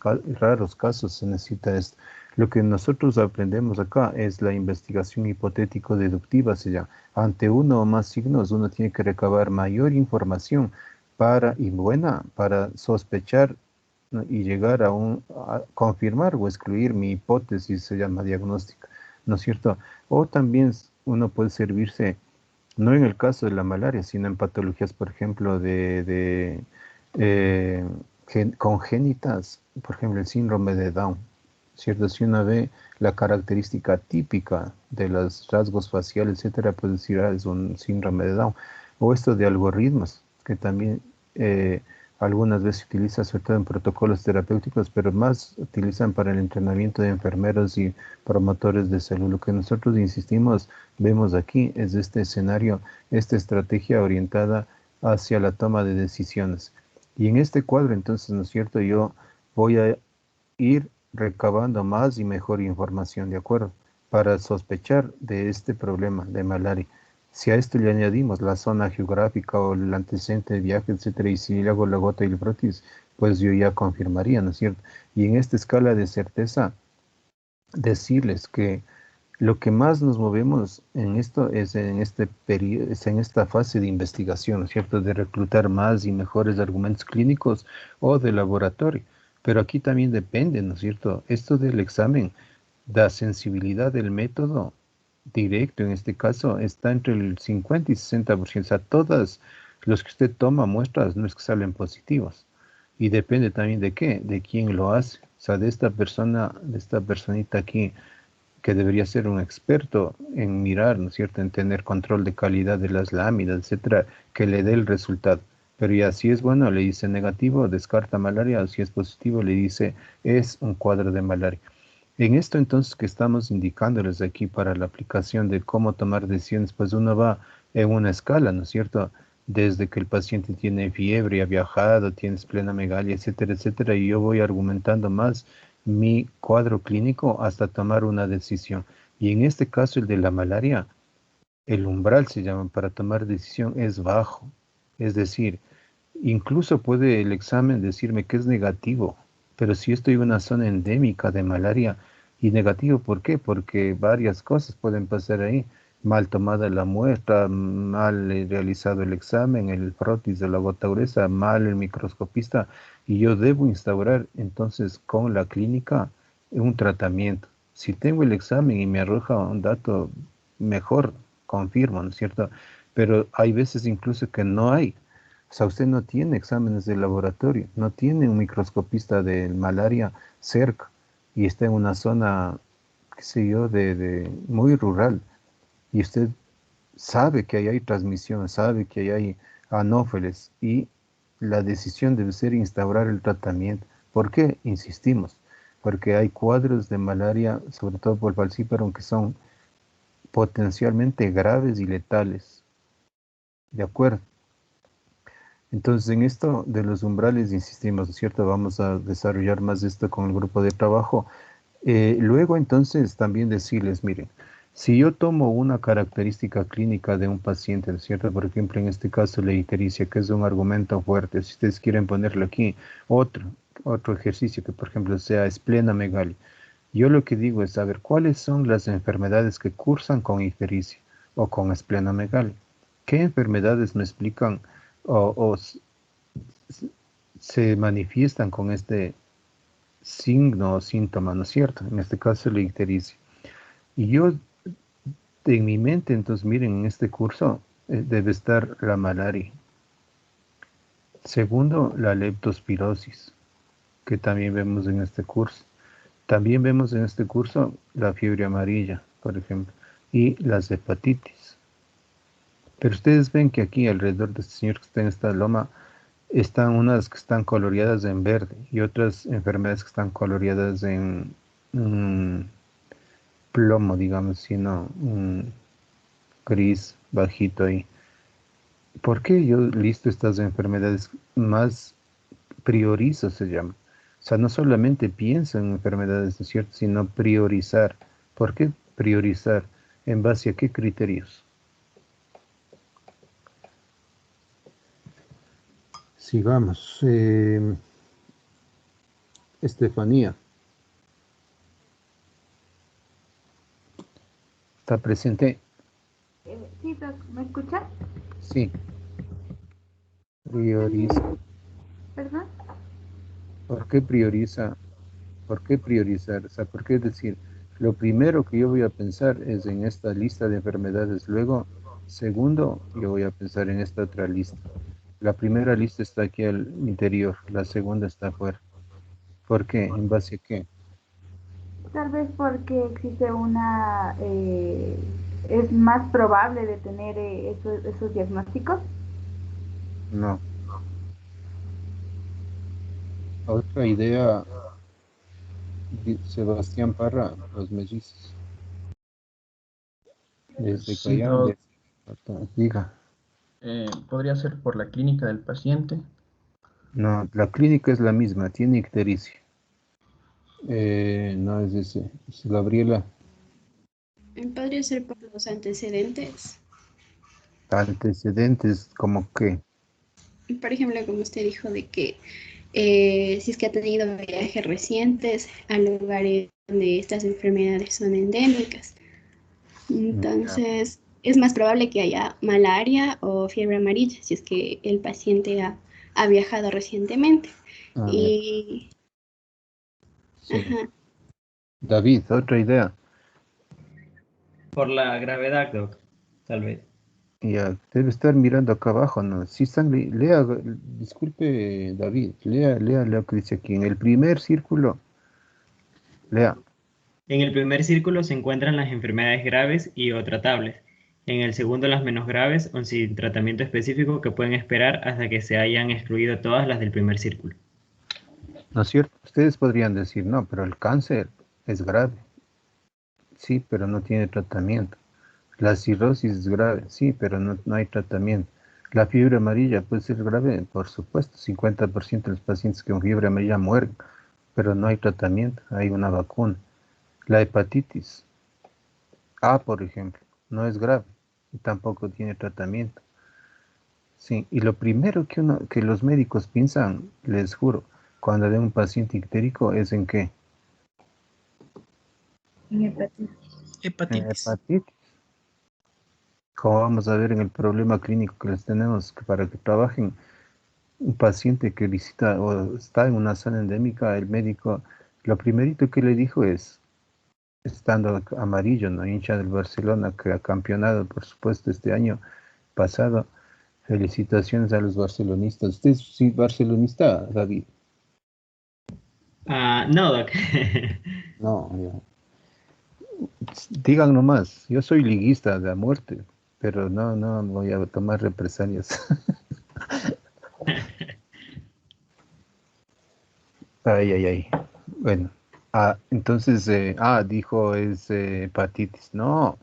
casos se necesita esto. Lo que nosotros aprendemos acá es la investigación hipotético-deductiva, se llama. Ante uno o más signos, uno tiene que recabar mayor información para sospechar, ¿no?, y llegar a confirmar o excluir mi hipótesis, se llama diagnóstica, ¿no es cierto? O también uno puede servirse, no en el caso de la malaria, sino en patologías, por ejemplo, eh, congénitas, por ejemplo, el síndrome de Down, ¿cierto? Si uno ve la característica típica de los rasgos faciales, etcétera, puede decir, ah, es un síndrome de Down. O esto de algoritmos, que también algunas veces se utiliza, sobre todo en protocolos terapéuticos, pero más utilizan para el entrenamiento de enfermeros y promotores de salud. Lo que nosotros insistimos, vemos aquí, es este escenario, esta estrategia orientada hacia la toma de decisiones. Y en este cuadro, entonces, ¿no es cierto?, yo voy a ir recabando más y mejor información, ¿de acuerdo?, para sospechar de este problema de malaria. Si a esto le añadimos la zona geográfica o el antecedente de viaje, etcétera, y si le hago la gota y el frotis, pues yo ya confirmaría, ¿no es cierto? Y en esta escala de certeza, decirles que lo que más nos movemos en esto es en este periodo, es en esta fase de investigación, ¿no es cierto?, de reclutar más y mejores argumentos clínicos o de laboratorio. Pero aquí también depende, ¿no es cierto? Esto del examen, la sensibilidad del método directo, en este caso, está entre el 50 y 60%. O sea, todas los que usted toma muestras no es que salen positivos. Y depende también de qué, de quién lo hace. O sea, de esta persona, de esta personita aquí, que debería ser un experto en mirar, ¿no es cierto?, en tener control de calidad de las láminas, etcétera, que le dé el resultado. Pero ya si es bueno, le dice negativo, descarta malaria, o si es positivo, le dice es un cuadro de malaria. En esto entonces que estamos indicándoles aquí para la aplicación de cómo tomar decisiones, pues uno va en una escala, ¿no es cierto? Desde que el paciente tiene fiebre, ha viajado, tiene esplenomegalia, etcétera, etcétera, y yo voy argumentando más mi cuadro clínico hasta tomar una decisión. Y en este caso, el de la malaria, el umbral se llama para tomar decisión es bajo. Es decir, incluso puede el examen decirme que es negativo, pero si yo estoy en una zona endémica de malaria, y negativo, ¿por qué? Porque varias cosas pueden pasar ahí. Mal tomada la muestra, mal realizado el examen, el frotis de la gota gruesa, mal el microscopista, y yo debo instaurar entonces con la clínica un tratamiento. Si tengo el examen y me arroja un dato mejor, confirmo, ¿no es cierto? Pero hay veces incluso que no hay. O sea, usted no tiene exámenes de laboratorio, no tiene un microscopista de malaria cerca y está en una zona, qué sé yo, de muy rural y usted sabe que ahí hay transmisión, sabe que ahí hay anófeles y la decisión debe ser instaurar el tratamiento. ¿Por qué? Insistimos, porque hay cuadros de malaria, sobre todo por falciparum, que son potencialmente graves y letales. ¿De acuerdo? Entonces, en esto de los umbrales, insistimos, ¿no es cierto? Vamos a desarrollar más esto con el grupo de trabajo. Luego, entonces, también decirles, miren, si yo tomo una característica clínica de un paciente, ¿no es cierto? Por ejemplo, en este caso, la ictericia, que es un argumento fuerte, si ustedes quieren ponerlo aquí, otro ejercicio que, por ejemplo, sea esplenomegalia. Yo lo que digo es saber cuáles son las enfermedades que cursan con ictericia o con esplenomegalia. ¿Qué enfermedades me explican o se manifiestan con este signo o síntoma, ¿no es cierto? En este caso la ictericia. Y yo, en mi mente, entonces, miren, en este curso debe estar la malaria. Segundo, la leptospirosis, que también vemos en este curso. También vemos en este curso la fiebre amarilla, por ejemplo, y las hepatitis. Pero ustedes ven que aquí alrededor de este señor que está en esta loma, están unas que están coloreadas en verde y otras enfermedades que están coloreadas en plomo, digamos, sino un gris bajito ahí. ¿Por qué yo listo estas enfermedades más priorizo, se llama? O sea, no solamente pienso en enfermedades, ¿no es cierto?, sino priorizar. ¿Por qué priorizar? ¿En base a qué criterios? Sigamos. Estefanía. ¿Está presente? Sí, Doc, ¿me escucha? Sí. Prioriza. ¿Perdón? ¿Por qué prioriza? ¿Por qué priorizar? O sea, ¿por qué decir, lo primero que yo voy a pensar es en esta lista de enfermedades, luego, segundo, yo voy a pensar en esta otra lista? La primera lista está aquí al interior, la segunda está afuera. ¿Por qué? ¿En base a qué? Tal vez porque existe es más probable de tener esos diagnósticos. No. Otra idea, Sebastián Parra, los mellizos. Desde Sí, Callao, Doc, diga. podría ser por la clínica del paciente. No, la clínica es la misma, tiene ictericia. No es ese, es Gabriela. Podría ser por los antecedentes. Antecedentes, como que, Por ejemplo, como usted dijo, de que si es que ha tenido viajes recientes a lugares donde estas enfermedades son endémicas. ya, Entonces, es más probable que haya malaria o fiebre amarilla si es que el paciente ha viajado recientemente. ya, Y, sí. ajá, David, otra idea. Por la gravedad, Doc, tal vez. Ya, debe estar mirando acá abajo, ¿no? Si están, lea, disculpe, David, lea lo que dice aquí. En el primer círculo, lea. En el primer círculo se encuentran las enfermedades graves y o tratables. En el segundo, las menos graves o sin tratamiento específico que pueden esperar hasta que se hayan excluido todas las del primer círculo. ¿No es cierto? Ustedes podrían decir, no, pero el cáncer es grave. Sí, pero no tiene tratamiento. La cirrosis es grave, sí, pero no hay tratamiento. La fiebre amarilla puede ser grave, por supuesto. 50% de los pacientes con fiebre amarilla mueren, pero no hay tratamiento, hay una vacuna. La hepatitis A, por ejemplo, no es grave y tampoco tiene tratamiento. Sí, y lo primero que los médicos piensan, les juro, cuando ven un paciente ictérico es en qué. En hepatitis. Hepatitis. Como vamos a ver en el problema clínico que les tenemos, que para que trabajen un paciente que visita o está en una zona endémica, el médico, lo primerito que le dijo es, estando amarillo, ¿no? Hincha del Barcelona, que ha campeonado, por supuesto, este año pasado. Felicitaciones a los barcelonistas. ¿Usted es sí, barcelonista, David? No, Doc. No, ya. Digan nomás, yo soy liguista de a muerte, pero no voy a tomar represalias. Ay. Bueno, entonces, dijo es hepatitis. No,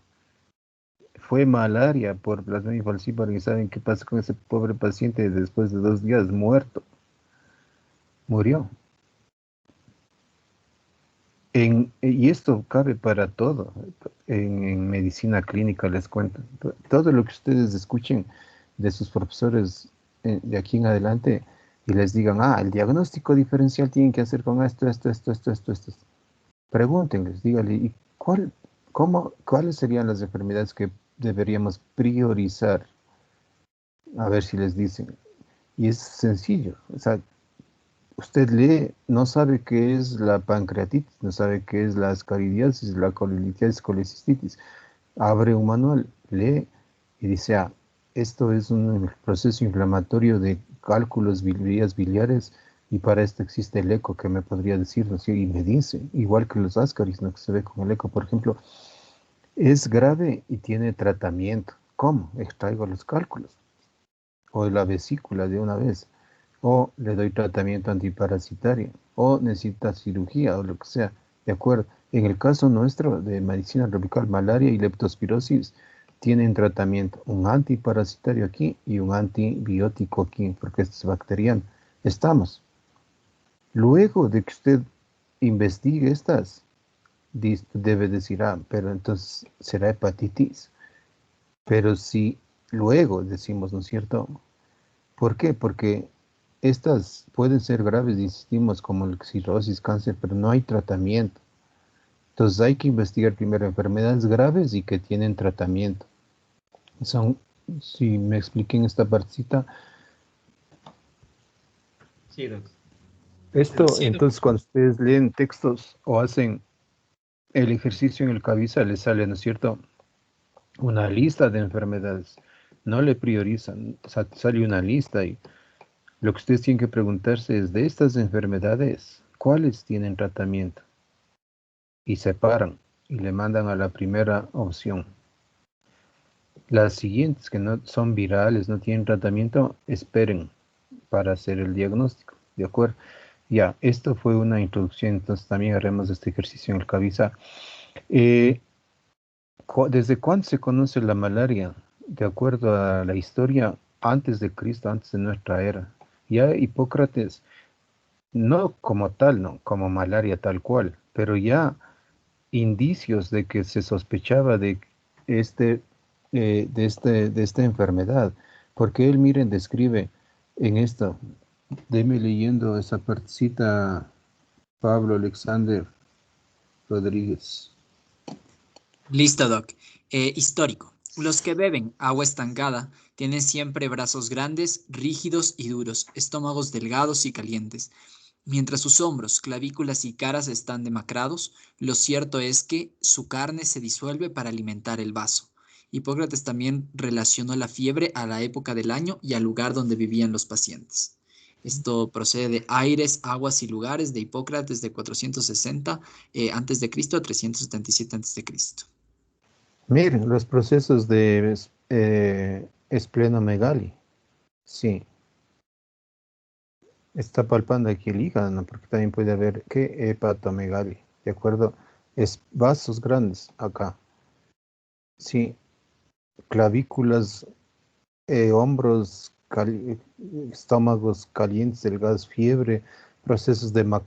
fue malaria por plasmodium falciparum. ¿Y saben qué pasa con ese pobre paciente después de 2 días muerto? Murió. Y esto cabe para todo. En medicina clínica les cuento. Todo lo que ustedes escuchen de sus profesores de aquí en adelante y les digan, el diagnóstico diferencial tienen que hacer con esto. Pregúntenles, díganle, ¿y cuáles serían las enfermedades que deberíamos priorizar? A ver si les dicen. Y es sencillo. O sea, usted lee, no sabe qué es la pancreatitis, no sabe qué es la ascaridiasis, la colelitiasis, colecistitis. Abre un manual, lee y dice, esto es un proceso inflamatorio de cálculos vías biliares y para esto existe el eco que me podría decir, ¿no? Y me dice, igual que los ascaris, ¿no? Que se ve con el eco, por ejemplo, es grave y tiene tratamiento. ¿Cómo? Extraigo los cálculos o la vesícula de una vez, o le doy tratamiento antiparasitario, o necesita cirugía, o lo que sea, ¿de acuerdo? En el caso nuestro de medicina tropical, malaria y leptospirosis, tienen tratamiento, un antiparasitario aquí y un antibiótico aquí, porque este es bacteriano. Estamos. Luego de que usted investigue estas, debe decir, pero entonces será hepatitis. Pero si luego decimos, ¿no es cierto? ¿Por qué? Porque estas pueden ser graves, insistimos, como la cirrosis, cáncer, pero no hay tratamiento. Entonces hay que investigar primero enfermedades graves y que tienen tratamiento. Si me expliqué en esta partecita. Sí, Doc. Entonces cuando ustedes leen textos o hacen el ejercicio en el cabeza, les sale, ¿no es cierto?, una lista de enfermedades. No le priorizan, sale una lista y lo que ustedes tienen que preguntarse es, de estas enfermedades, ¿cuáles tienen tratamiento? Y separan y le mandan a la primera opción. Las siguientes que no son virales, no tienen tratamiento, esperen para hacer el diagnóstico, ¿de acuerdo? Ya, esto fue una introducción, entonces también haremos este ejercicio en el cabeza. ¿Desde cuándo se conoce la malaria? De acuerdo a la historia, antes de Cristo, antes de nuestra era. Ya Hipócrates, no como tal, no, como malaria tal cual, pero ya indicios de que se sospechaba de esta enfermedad, porque él, miren, describe en esto, déme leyendo esa partecita, Pablo Alexander Rodríguez. Listo, Doc. Histórico. Los que beben agua estancada tienen siempre brazos grandes, rígidos y duros, estómagos delgados y calientes. Mientras sus hombros, clavículas y caras están demacrados, lo cierto es que su carne se disuelve para alimentar el vaso. Hipócrates también relacionó la fiebre a la época del año y al lugar donde vivían los pacientes. Esto procede de Aires, Aguas y Lugares de Hipócrates de 460 a.C. a 377 a.C. Miren, los procesos de esplenomegalia. Sí, está palpando aquí el hígado, ¿no? Porque también puede haber, ¿qué? Hepatomegalia, ¿de acuerdo? Es vasos grandes acá. Sí, clavículas, hombros, estómagos calientes, delgados, fiebre, procesos o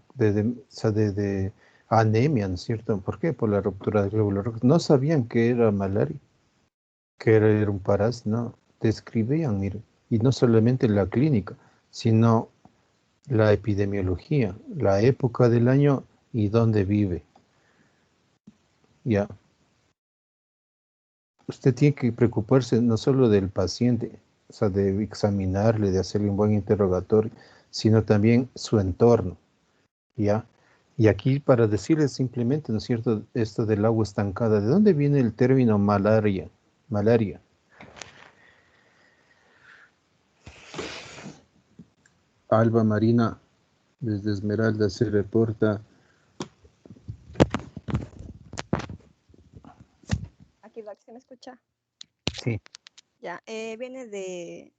sea, de anemia, ¿no es cierto? ¿Por qué? Por la ruptura del glóbulo rojo. No sabían que era malaria, que era un parásito, no. Describían, mire, y no solamente la clínica, sino la epidemiología, la época del año y dónde vive. Ya. Usted tiene que preocuparse no solo del paciente, o sea, de examinarle, de hacerle un buen interrogatorio, sino también su entorno, ¿ya? Y aquí para decirles simplemente, ¿no es cierto?, esto del agua estancada, ¿de dónde viene el término malaria? Malaria. Alba Marina, desde Esmeralda, se reporta. Aquí, Doc, ¿se me escucha? Sí. Ya, viene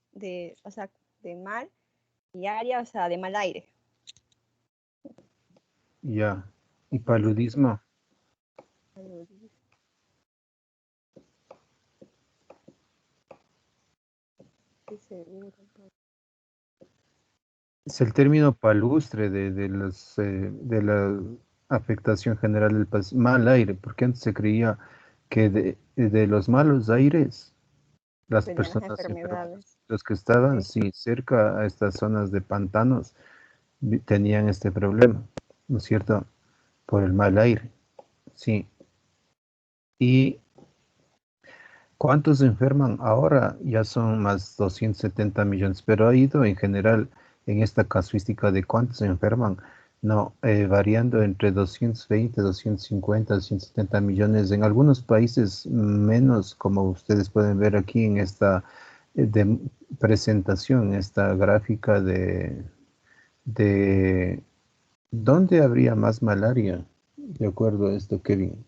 o sea, de mal y área, o sea, de mal aire. Ya. ¿Y paludismo? Sí, seguro. Es el término palustre de la afectación general del mal aire, porque antes se creía que de los malos aires, las Venían las personas enfermas, enfermedades. los que estaban, Sí. sí, cerca a estas zonas de pantanos, tenían este problema, ¿no es cierto? Por el mal aire, sí. ¿Y cuántos se enferman? Ahora ya son más 270 millones, pero ha ido en general en esta casuística de cuántos se enferman, no, variando entre 220, 250, 270 millones, en algunos países menos, como ustedes pueden ver aquí en esta de presentación, esta gráfica de ¿dónde habría más malaria? De acuerdo a esto, Kevin.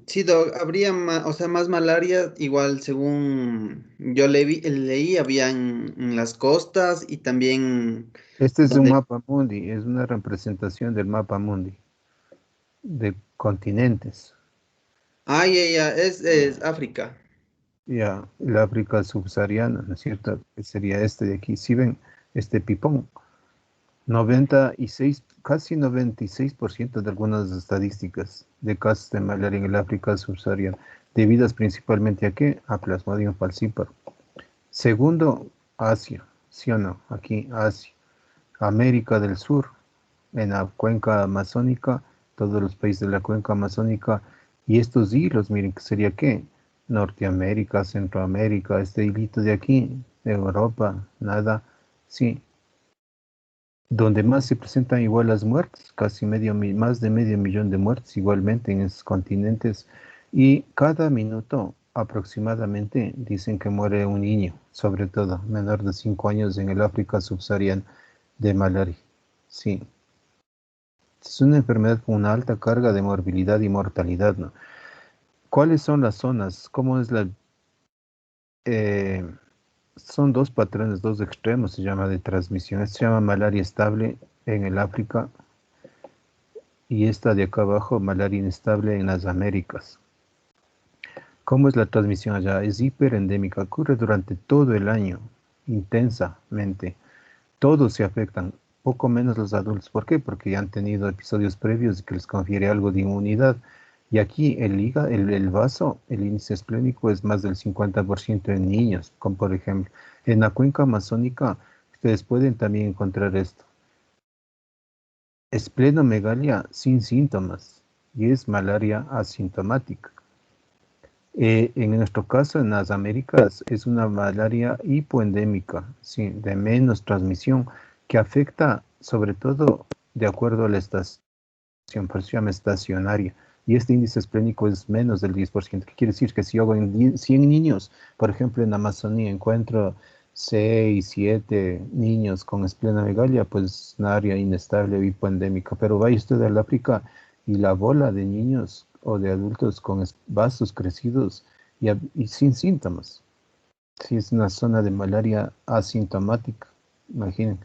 Sí, habría más, o sea, más malaria, igual según yo leí, había en las costas y también Este es un donde... mapa mundi, es una representación del mapa mundi de continentes. Ah, ya, es África. Ya, el África subsahariana, ¿no es cierto? Que sería este de aquí. Si ven, este pipón, 96, casi 96% de algunas estadísticas de casos de malaria en el África subsahariana, debidas principalmente a qué? A Plasmodium falciparum. Segundo, Asia, ¿sí o no? Aquí, Asia. América del Sur, en la cuenca amazónica, todos los países de la cuenca amazónica, y estos hilos, miren, que sería qué, Norteamérica, Centroamérica, este hilito de aquí, Europa, nada, sí. Donde más se presentan igual las muertes, casi más de medio millón de muertes igualmente en esos continentes, y cada minuto aproximadamente dicen que muere un niño, sobre todo menor de 5 años en el África subsahariana de malaria, sí. Es una enfermedad con una alta carga de morbilidad y mortalidad, ¿no? ¿Cuáles son las zonas? ¿Cómo es eh, son dos patrones, dos extremos, se llama de transmisión. Este se llama malaria estable en el África y esta de acá abajo, malaria inestable en las Américas. ¿Cómo es la transmisión allá? Es hiperendémica, ocurre durante todo el año, intensamente. Todos se afectan, poco menos los adultos. ¿Por qué? Porque ya han tenido episodios previos que les confiere algo de inmunidad. Y aquí el vaso, el índice esplénico es más del 50% en niños, como por ejemplo, en la cuenca amazónica, ustedes pueden también encontrar esto. Esplenomegalia sin síntomas y es malaria asintomática. En nuestro caso, en las Américas, es una malaria hipoendémica, sí, de menos transmisión, que afecta sobre todo de acuerdo a la estación, por eso se llama estacionaria. Y este índice esplénico es menos del 10%. ¿Qué quiere decir? Que si yo hago en 100 niños, por ejemplo, en Amazonía encuentro 6, 7 niños con esplenomegalia, pues una área inestable o hipendémica. Pero vaya usted al África y la bola de niños o de adultos con vasos crecidos y sin síntomas. Si es una zona de malaria asintomática, imaginen.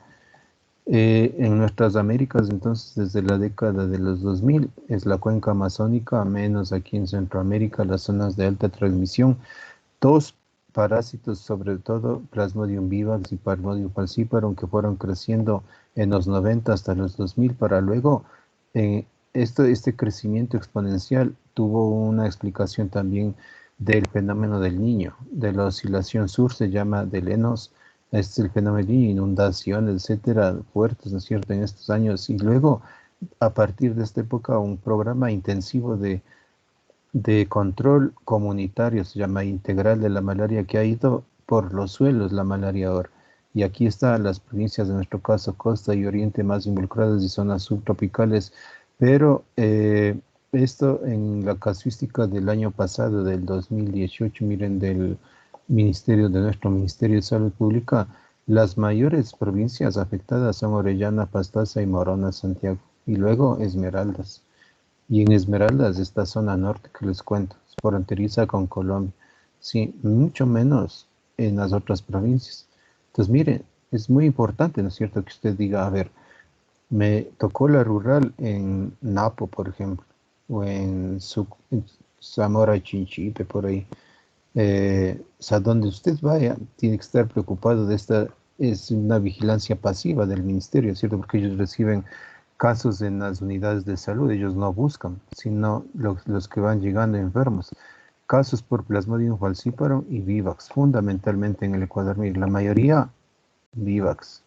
En nuestras Américas, entonces, desde la década de los 2000, es la cuenca amazónica, menos aquí en Centroamérica, las zonas de alta transmisión. Dos parásitos, sobre todo Plasmodium vivax y Plasmodium falciparum, que fueron creciendo en los 90 hasta los 2000, para luego, este crecimiento exponencial tuvo una explicación también del fenómeno del Niño, de la oscilación sur, se llama del ENOS. Este es el fenómeno de inundaciones, etcétera, fuertes, ¿no es cierto?, en estos años. Y luego, a partir de esta época, un programa intensivo de control comunitario, se llama integral de la malaria, que ha ido por los suelos la malaria ahora. Y aquí están las provincias, en nuestro caso, costa y oriente, más involucradas y zonas subtropicales. Pero esto en la casuística del año pasado, del 2018, miren, de nuestro Ministerio de Salud Pública, las mayores provincias afectadas son Orellana, Pastaza y Morona, Santiago, y luego Esmeraldas. Y en Esmeraldas, esta zona norte que les cuento, fronteriza con Colombia. Sí, mucho menos en las otras provincias. Entonces, mire, es muy importante, ¿no es cierto?, que usted diga, a ver, me tocó la rural en Napo, por ejemplo, o en Zamora, Chinchipe, por ahí. O sea, donde usted vaya, tiene que estar preocupado de esta, es una vigilancia pasiva del ministerio, ¿cierto? Porque ellos reciben casos en las unidades de salud, ellos no buscan, sino los que van llegando enfermos. Casos por Plasmodium falciparum y vivax, fundamentalmente en el Ecuador. Mire, la mayoría vivax,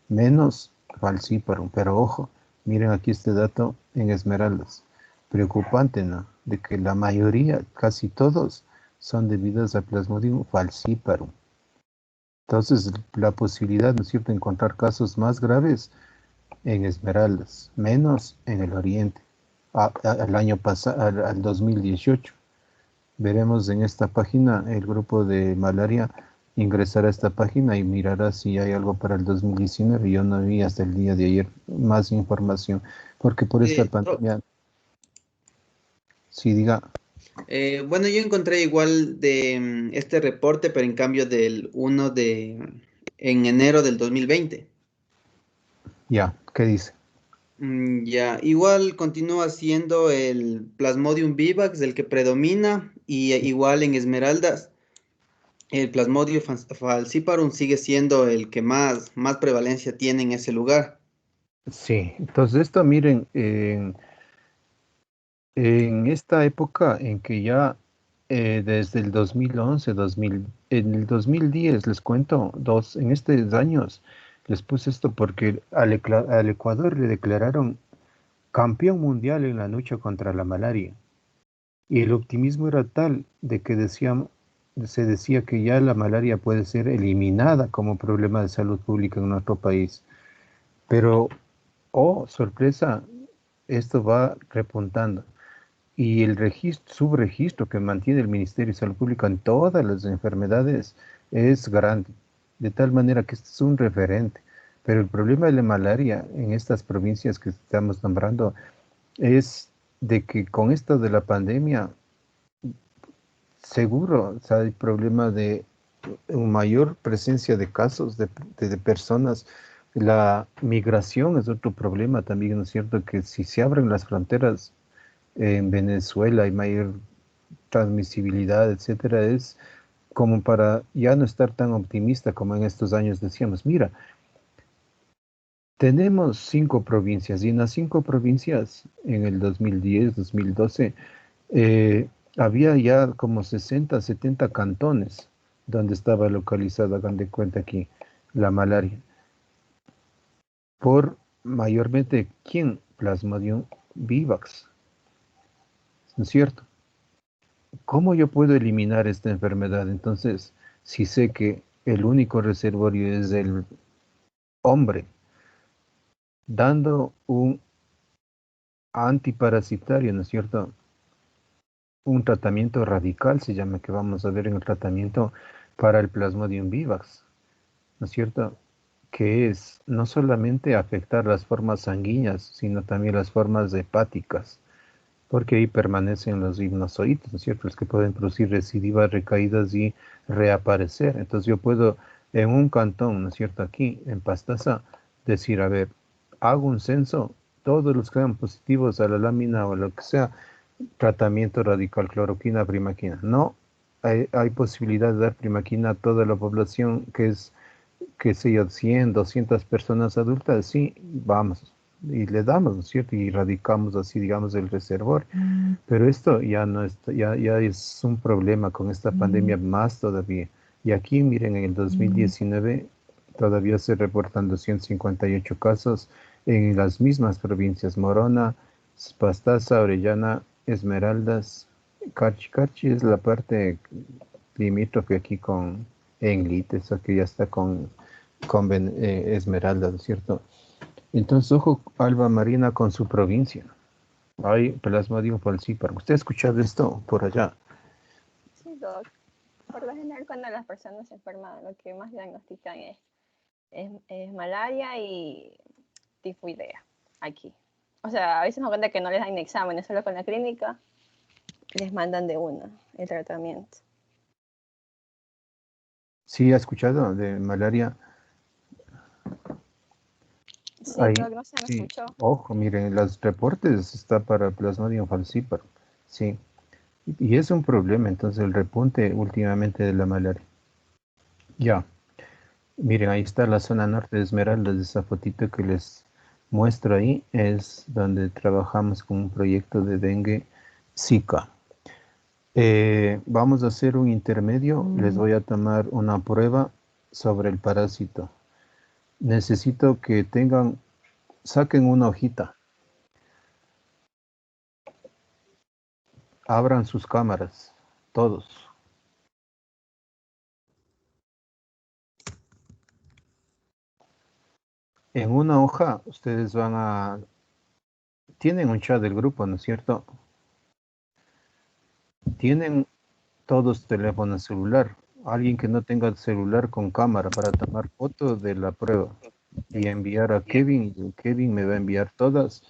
menos falciparum, pero ojo, miren aquí este dato en Esmeraldas. Preocupante, ¿no? De que la mayoría, casi todos, son debidas a Plasmodium falciparum. Entonces, la posibilidad, ¿no es cierto?, de encontrar casos más graves en Esmeraldas, menos en el oriente, al año pasado, al 2018. Veremos en esta página, el grupo de malaria ingresará a esta página y mirará si hay algo para el 2019. Yo no vi hasta el día de ayer más información, porque por esta pandemia... Sí, diga. Bueno, yo encontré igual de este reporte, pero en cambio del 1 en enero del 2020. Ya, ¿qué dice? Ya, igual continúa siendo el Plasmodium vivax el que predomina, y igual en Esmeraldas el Plasmodium falciparum sigue siendo el que más prevalencia tiene en ese lugar. Sí, entonces esto miren, en esta época en que ya desde el 2011, en el 2010, les cuento, en estos años, les puse esto porque al Ecuador le declararon campeón mundial en la lucha contra la malaria. Y el optimismo era tal de que se decía que ya la malaria puede ser eliminada como problema de salud pública en nuestro país. Pero, oh, sorpresa, esto va repuntando. Y el subregistro que mantiene el Ministerio de Salud Pública en todas las enfermedades es grande, de tal manera que este es un referente. Pero el problema de la malaria en estas provincias que estamos nombrando es de que con esto de la pandemia, seguro, o sea, hay problema de una mayor presencia de casos de personas. La migración es otro problema también, ¿no es cierto? Que si se abren las fronteras en Venezuela hay mayor transmisibilidad, etcétera, es como para ya no estar tan optimista como en estos años decíamos. Mira, tenemos 5 provincias y en las 5 provincias en el 2010, 2012, había ya como 60, 70 cantones donde estaba localizada, hagan de cuenta aquí, la malaria. Por mayormente, ¿quién? Plasmodium vivax. ¿No es cierto? ¿Cómo yo puedo eliminar esta enfermedad? Entonces, si sé que el único reservorio es el hombre, dando un antiparasitario, ¿no es cierto? Un tratamiento radical se llama, que vamos a ver en el tratamiento para el Plasmodium vivax. ¿no es cierto? Que es no solamente afectar las formas sanguíneas, sino también las formas hepáticas, porque ahí permanecen los rinozoides, ¿no es cierto? Los que pueden producir recidivas, recaídas y reaparecer. Entonces yo puedo en un cantón, ¿no es cierto? Aquí en Pastaza, decir, a ver, hago un censo, todos los que dan positivos a la lámina o lo que sea, tratamiento radical, cloroquina, primaquina. No, hay posibilidad de dar primaquina a toda la población que es, qué sé yo, 100, 200 personas adultas, sí, vamos, y le damos, ¿no es cierto? Y radicamos así, digamos, el reservor. Pero esto ya no es, ya es un problema con esta pandemia más todavía. Y aquí, miren, en el 2019 todavía se reportan 258 casos en las mismas provincias, Morona, Pastaza, Orellana, Esmeraldas, Carchi. Carchi es la parte limítrofe aquí con Englit, eso que ya está con Esmeraldas, ¿no es cierto? Entonces, ojo, Alba Marina con su provincia. Hay Plasmodium falciparum. ¿Usted ha escuchado esto por allá? Sí, doc. Por lo general, cuando las personas se enferman, lo que más diagnostican es malaria y tifoidea aquí. O sea, a veces me cuenta que no les dan exámenes, solo con la clínica les mandan de una el tratamiento. Sí, ha escuchado de malaria. Sí, Ahí, doc, no se me sí. escuchó. Ojo, miren, los reportes está para Plasmodium falciparum. Sí. Y es un problema, entonces, el repunte últimamente de la malaria. Ya. Miren, ahí está la zona norte de Esmeraldas, esa fotito que les muestro ahí, es donde trabajamos con un proyecto de dengue Zika. Vamos a hacer un intermedio, les voy a tomar una prueba sobre el parásito. Necesito que saquen una hojita, abran sus cámaras, todos. En una hoja ustedes tienen un chat del grupo, ¿no es cierto? Tienen todos teléfono celular. Alguien que no tenga celular con cámara para tomar fotos de la prueba y enviar a Kevin. Y Kevin me va a enviar todas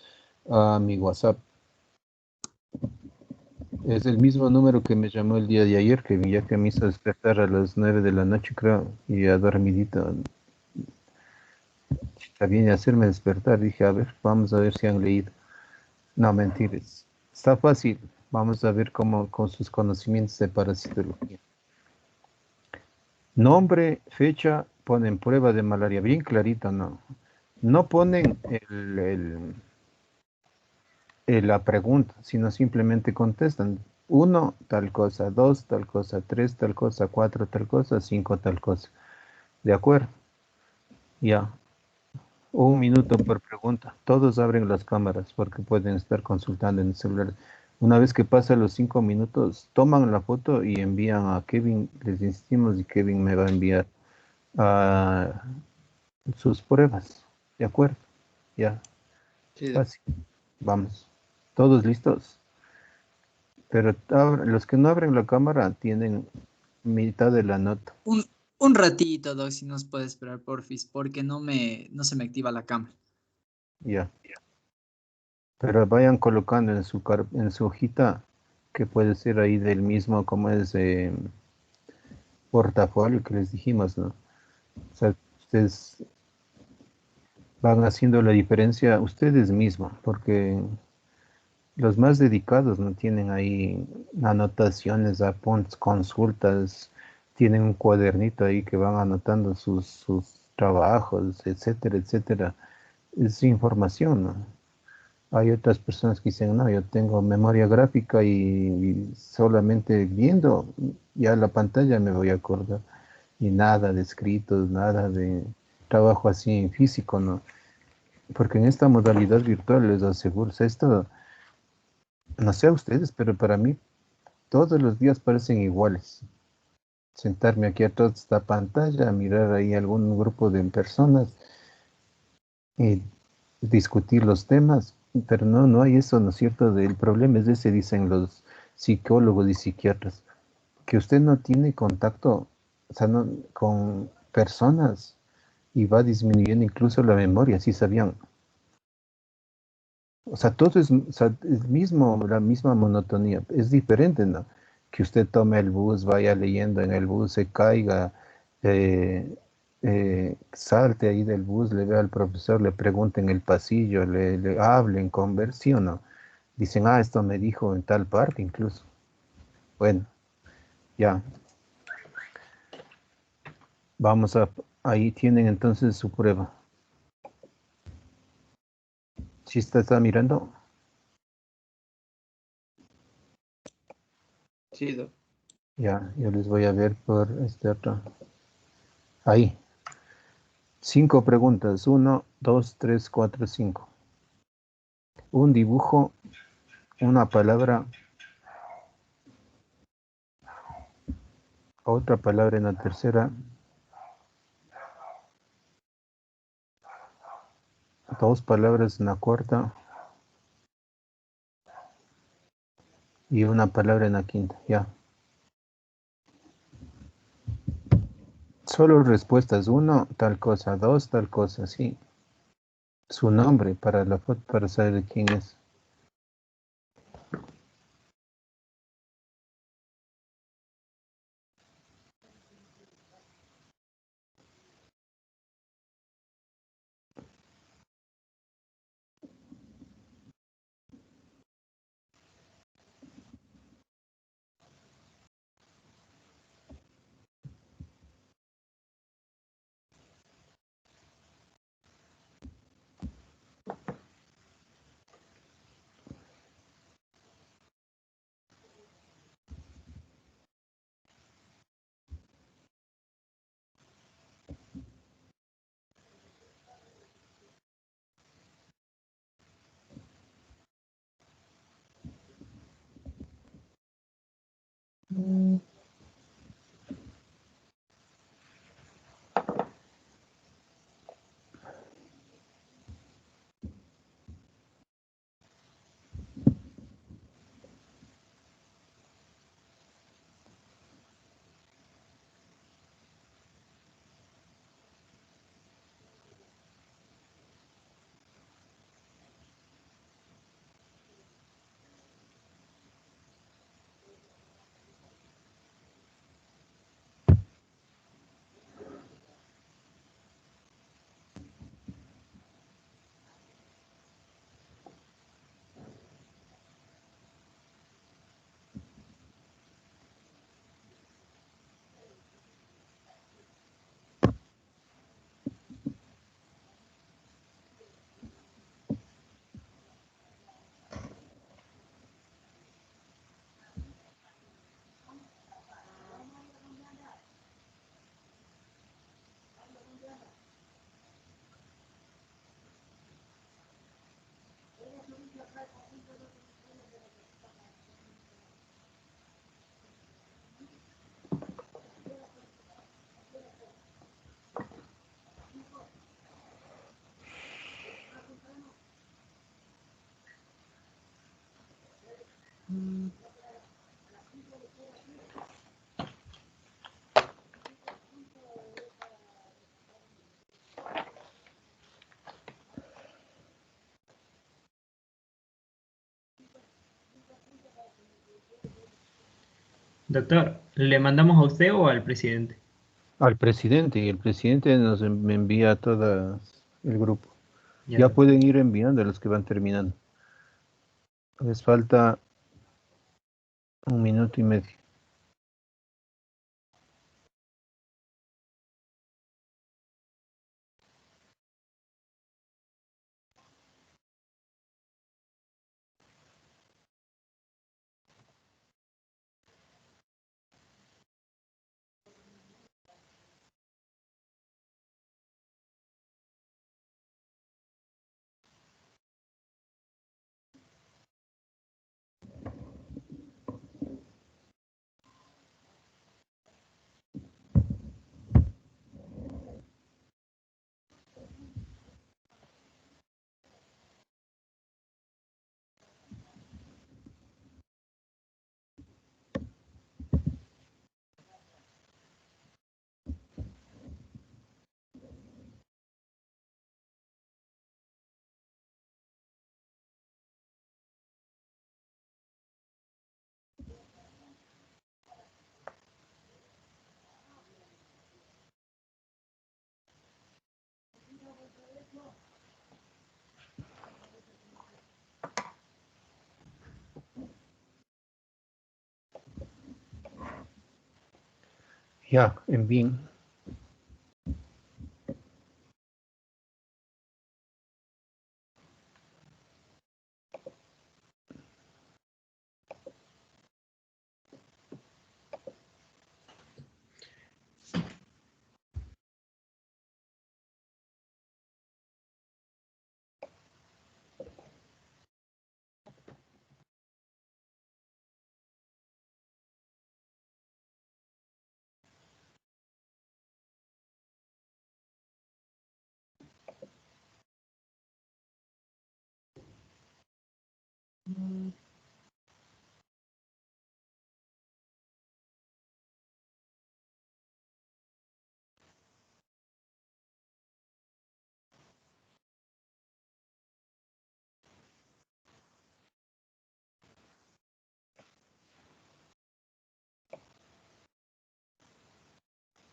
a mi WhatsApp. Es el mismo número que me llamó el día de ayer, Kevin, ya que me hizo despertar a las 9 de la noche, creo, y a dormidito. Está bien hacerme despertar. Dije, a ver, vamos a ver si han leído. No, mentiras. Está fácil. Vamos a ver cómo con sus conocimientos de parasitología. Nombre, fecha, ponen prueba de malaria, bien clarito, ¿no? No ponen la pregunta, sino simplemente contestan. 1, tal cosa, 2, tal cosa, 3, tal cosa, 4, tal cosa, 5, tal cosa. ¿De acuerdo? Ya. 1 minuto por pregunta. Todos abren las cámaras porque pueden estar consultando en el celular. Una vez que pasan los 5 minutos, toman la foto y envían a Kevin. Les insistimos y Kevin me va a enviar sus pruebas. ¿De acuerdo? Ya. Sí, Fácil. Vamos. ¿Todos listos? Pero los que no abren la cámara tienen mitad de la nota. Un ratito, Doc, si nos puede esperar, porfis, porque no se me activa la cámara. Ya. Pero vayan colocando en su hojita, que puede ser ahí del mismo, como es portafolio que les dijimos, ¿no? O sea, ustedes van haciendo la diferencia ustedes mismos, porque los más dedicados no tienen ahí anotaciones, apuntes, consultas, tienen un cuadernito ahí que van anotando sus trabajos, etcétera, etcétera. Es información, ¿no? Hay otras personas que dicen, no, yo tengo memoria gráfica y solamente viendo ya la pantalla me voy a acordar. Y nada de escritos, nada de trabajo así en físico, ¿no? Porque en esta modalidad virtual les aseguro, o sea, esto, no sé a ustedes, pero para mí todos los días parecen iguales. Sentarme aquí atrás de esta pantalla, mirar ahí algún grupo de personas y discutir los temas, pero no hay eso, ¿no es cierto? El problema es ese, dicen los psicólogos y psiquiatras, que usted no tiene contacto, o sea, con personas y va disminuyendo incluso la memoria, ¿sí sabían? O sea, todo es, o sea, es mismo, la misma monotonía, es diferente, ¿no? Que usted tome el bus, vaya leyendo en el bus, se caiga, eh, salte ahí del bus, le vea al profesor, le pregunte en el pasillo, le hablen, conversen, ¿sí o no? Dicen, ah, esto me dijo en tal parte incluso. Bueno, ya, vamos a, ahí tienen entonces su prueba. ¿Sí está mirando? Sí, Doc. Ya, yo les voy a ver por este otro. Ahí. 5 preguntas. 1, 2, 3, 4, 5. Un dibujo, una palabra, otra palabra en la tercera, 2 palabras en la cuarta y una palabra en la quinta. Ya. Solo respuestas. 1, tal cosa. 2, tal cosa. Sí. Su nombre para la foto, para saber quién es. Doctor, ¿le mandamos a usted o al presidente? Al presidente, y el presidente nos me envía a todo el grupo. Ya, Ya doctor. pueden ir enviando a los que van terminando. Les falta 1 minuto y medio. Ya, envíen.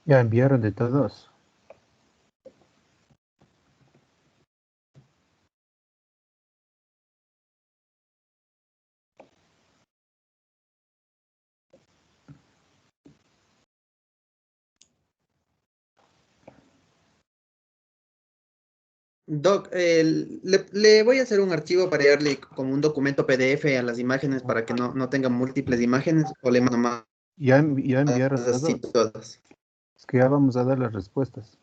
Ya enviaron de todos. Doc, le voy a hacer un archivo para darle como un documento PDF a las imágenes para que no tengan múltiples imágenes o le mando más Ya enviaron así todos. todas. Es que ya vamos a dar las respuestas.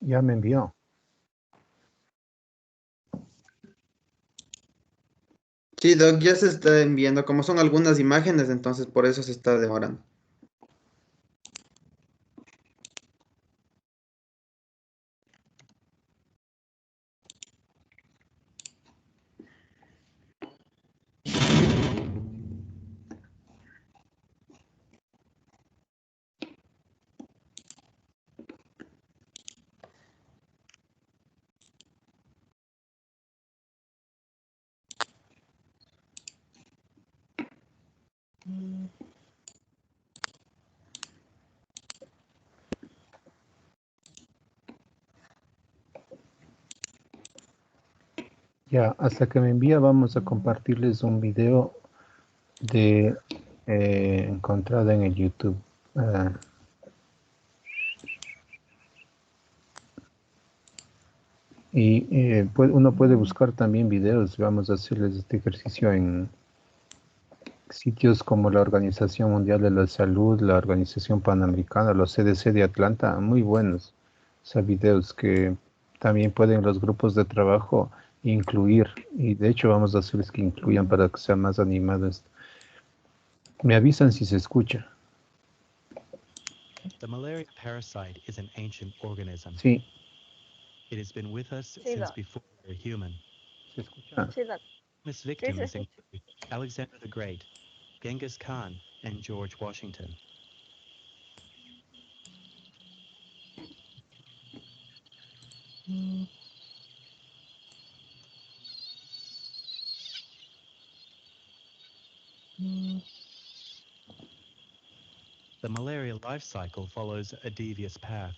Ya me envió. Sí, Doc, ya se está enviando. Como son algunas imágenes, entonces por eso se está demorando. Ya, hasta que me envía vamos a compartirles un video de encontrado en el YouTube. Uno puede buscar también videos. Vamos a hacerles este ejercicio en sitios como la Organización Mundial de la Salud, la Organización Panamericana, los CDC de Atlanta, muy buenos. O sea, videos que también pueden los grupos de trabajo incluir. Y de hecho vamos a hacerles que incluyan para que sea más animado esto. Me avisan si se escucha. The malaria parasite is an ancient organism. Sí. It has been with us Sí, since Doc. before we were human. ¿Se escucha? Sí, Doc. Famous Sí, victims sí. include Alexander the Great, Genghis Khan, and George Washington. The malaria life cycle follows a devious path,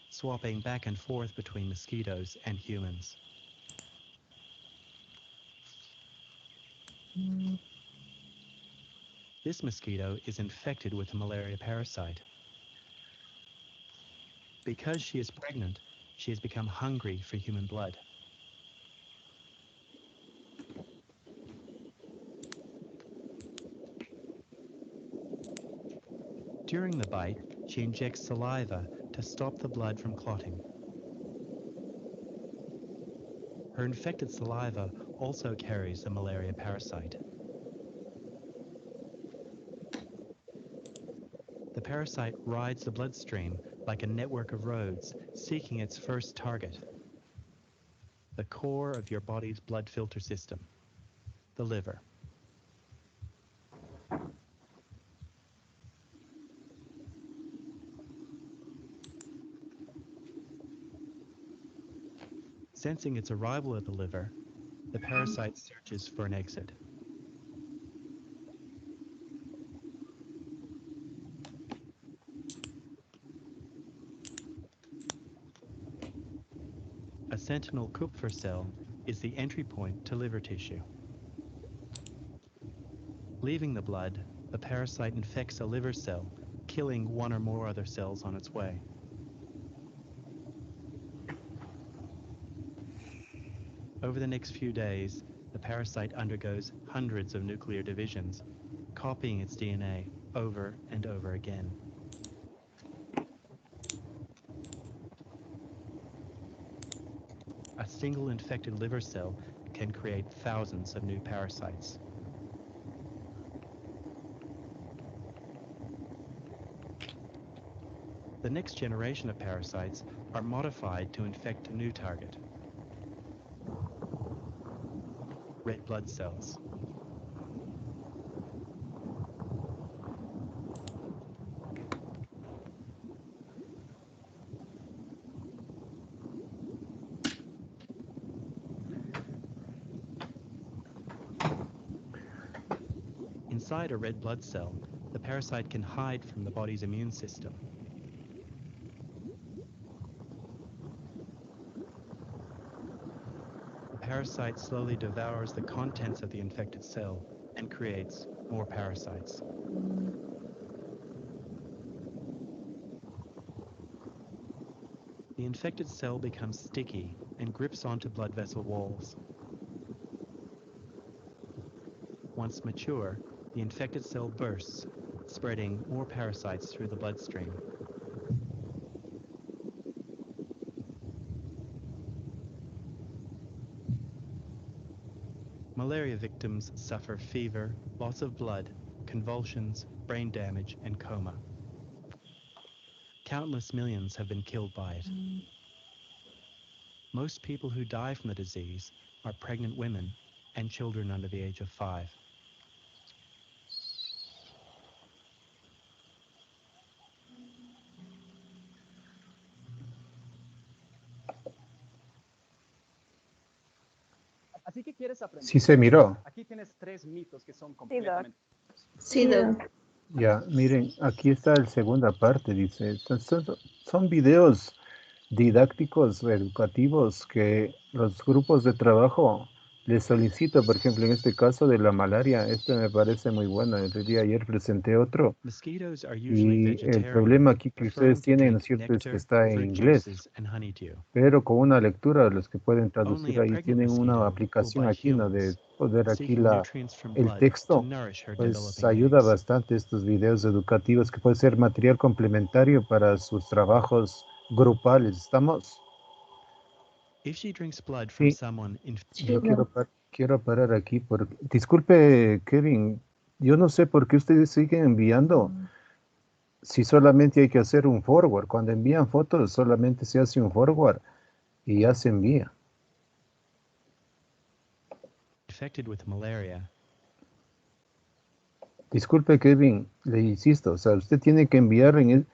swapping back and forth between mosquitoes and humans. This mosquito is infected with the malaria parasite. Because she is pregnant, she has become hungry for human blood. During the bite, she injects saliva to stop the blood from clotting. Her infected saliva also carries the malaria parasite. The parasite rides the bloodstream like a network of roads, seeking its first target. the core of your body's blood filter system, the liver. Sensing its arrival at the liver, the parasite searches for an exit. A sentinel Kupffer cell is the entry point to liver tissue. Leaving the blood, the parasite infects a liver cell, killing one or more other cells on its way. Over the next few days, the parasite undergoes hundreds of nuclear divisions, copying its DNA over and over again. A single infected liver cell can create thousands of new parasites. The next generation of parasites are modified to infect a new target: red blood cells. Inside a red blood cell, the parasite can hide from the body's immune system. The parasite slowly devours the contents of the infected cell and creates more parasites. The infected cell becomes sticky and grips onto blood vessel walls. Once mature, the infected cell bursts, spreading more parasites through the bloodstream. Malaria victims suffer fever, loss of blood, convulsions, brain damage, and coma. Countless millions have been killed by it. Most people who die from the disease are pregnant women and children under the age of 5. Así que quieres aprender. Sí se miró. Aquí tienes 3 mitos que son Sí, Doc. completamente... Sí, Doc. Ya, miren, aquí está la segunda parte, dice. Son videos didácticos, educativos, que los grupos de trabajo les solicito, por ejemplo, en este caso de la malaria. Este me parece muy bueno. El día de ayer presenté otro. Mosquitoes are usually Y el vegetarian, problema aquí que preferring ustedes to tienen, ¿no drink es cierto?, es que nectar, está en fruit inglés. juices, and honeydew. Pero con una lectura, los que pueden Only traducir a ahí pregnant tienen una mosquito will aplicación bite aquí, ¿no? De humans, poder aquí seeking nutrients from el blood to texto, nourish her pues developing ayuda eggs. bastante estos videos educativos que puede ser material complementario para sus trabajos grupales. ¿Estamos? If she drinks blood from Sí. someone Yo quiero parar aquí. Disculpe, Kevin, yo no sé por qué ustedes siguen enviando. Si solamente hay que hacer un forward. Cuando envían fotos, solamente se hace un forward y ya se envía. infected with malaria, Disculpe, Kevin, le insisto, o sea, usted tiene que enviar o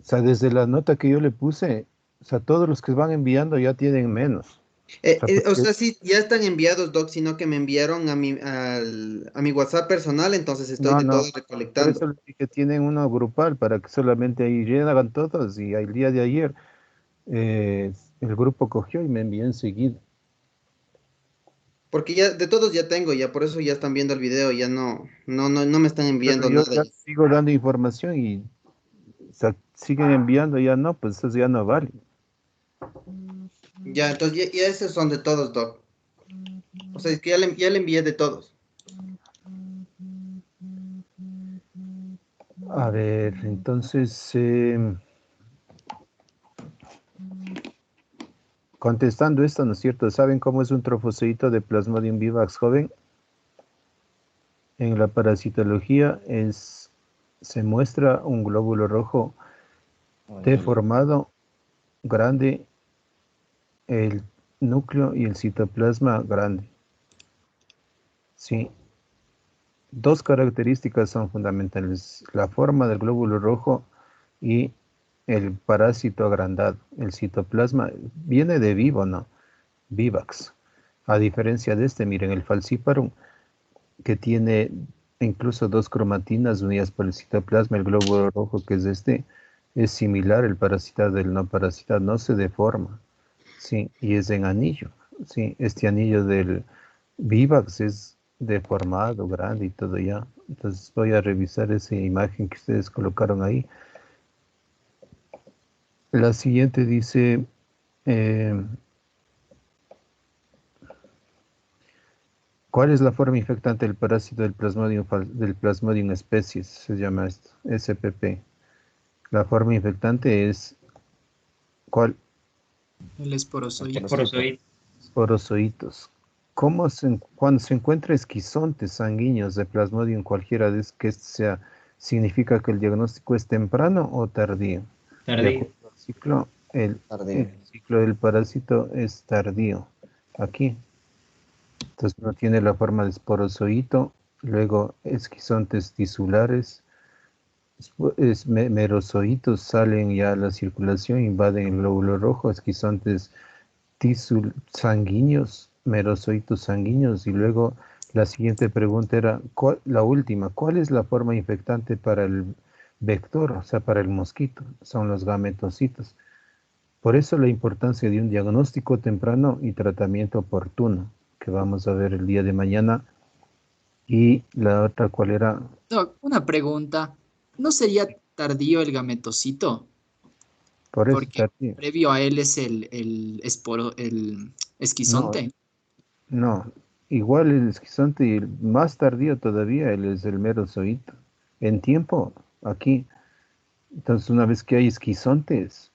sea, desde la nota que yo le puse, o sea, todos los que van enviando ya tienen menos. O sea, sí, ya están enviados, Doc, sino que me enviaron a mi WhatsApp personal, entonces estoy de todo Por recolectando. eso les dije, tienen uno grupal para que solamente ahí llegan todos, y el día de ayer el grupo cogió y me envió enseguida. Porque ya, de todos ya tengo, ya por eso ya están viendo el video, ya no me están enviando Pero yo nada. ya sigo dando información y o sea, siguen enviando, ya no, pues eso ya no vale. Ya, entonces ya esos son de todos, Doc. O sea, es que ya le envié de todos. A ver, entonces, contestando esto, ¿no es cierto? ¿Saben cómo es un trofocito de Plasmodium vivax joven? En la parasitología se muestra un glóbulo rojo deformado, grande. núcleo y el citoplasma grande. Sí. Dos características son fundamentales: la forma del glóbulo rojo y el parásito agrandado. El citoplasma viene de vivo, ¿no? Vivax. A diferencia de este, miren, el falciparum, que tiene incluso dos cromatinas unidas por el citoplasma, el glóbulo rojo, que es este, es similar al parasitado del no parasitado, no se deforma, sí, y es en anillo, sí, este anillo del Vivax es deformado, grande y todo ya. Entonces voy a revisar esa imagen que ustedes colocaron ahí. La siguiente dice, ¿cuál es la forma infectante del parásito del Plasmodium species? Se llama esto, SPP. La forma infectante es, ¿cuál? El esporozoide. Sporozoitos. Cuando se encuentra esquizontes sanguíneos de Plasmodium, cualquiera de que sea, ¿significa que el diagnóstico es temprano o tardío? De Tardío. acuerdo al ciclo, Tardío. el ciclo del parásito es tardío. Aquí. Entonces no tiene la forma de esporozoito, luego esquizontes tisulares, merozoitos salen ya a la circulación, invaden el glóbulo rojo, esquizontes sanguíneos, merozoitos sanguíneos, y luego la siguiente pregunta era, la última, ¿cuál es la forma infectante para el vector, o sea, para el mosquito? Son los gametocitos. Por eso la importancia de un diagnóstico temprano y tratamiento oportuno, que vamos a ver el día de mañana. Y la otra, ¿cuál era? Doc, una pregunta. ¿No sería tardío el gametocito? Por eso Porque tardío. previo a él es el No, esquizonte. no. Igual el esquizonte y el más tardío todavía, él es el merozoito. En tiempo, aquí. Entonces, una vez que hay esquizontes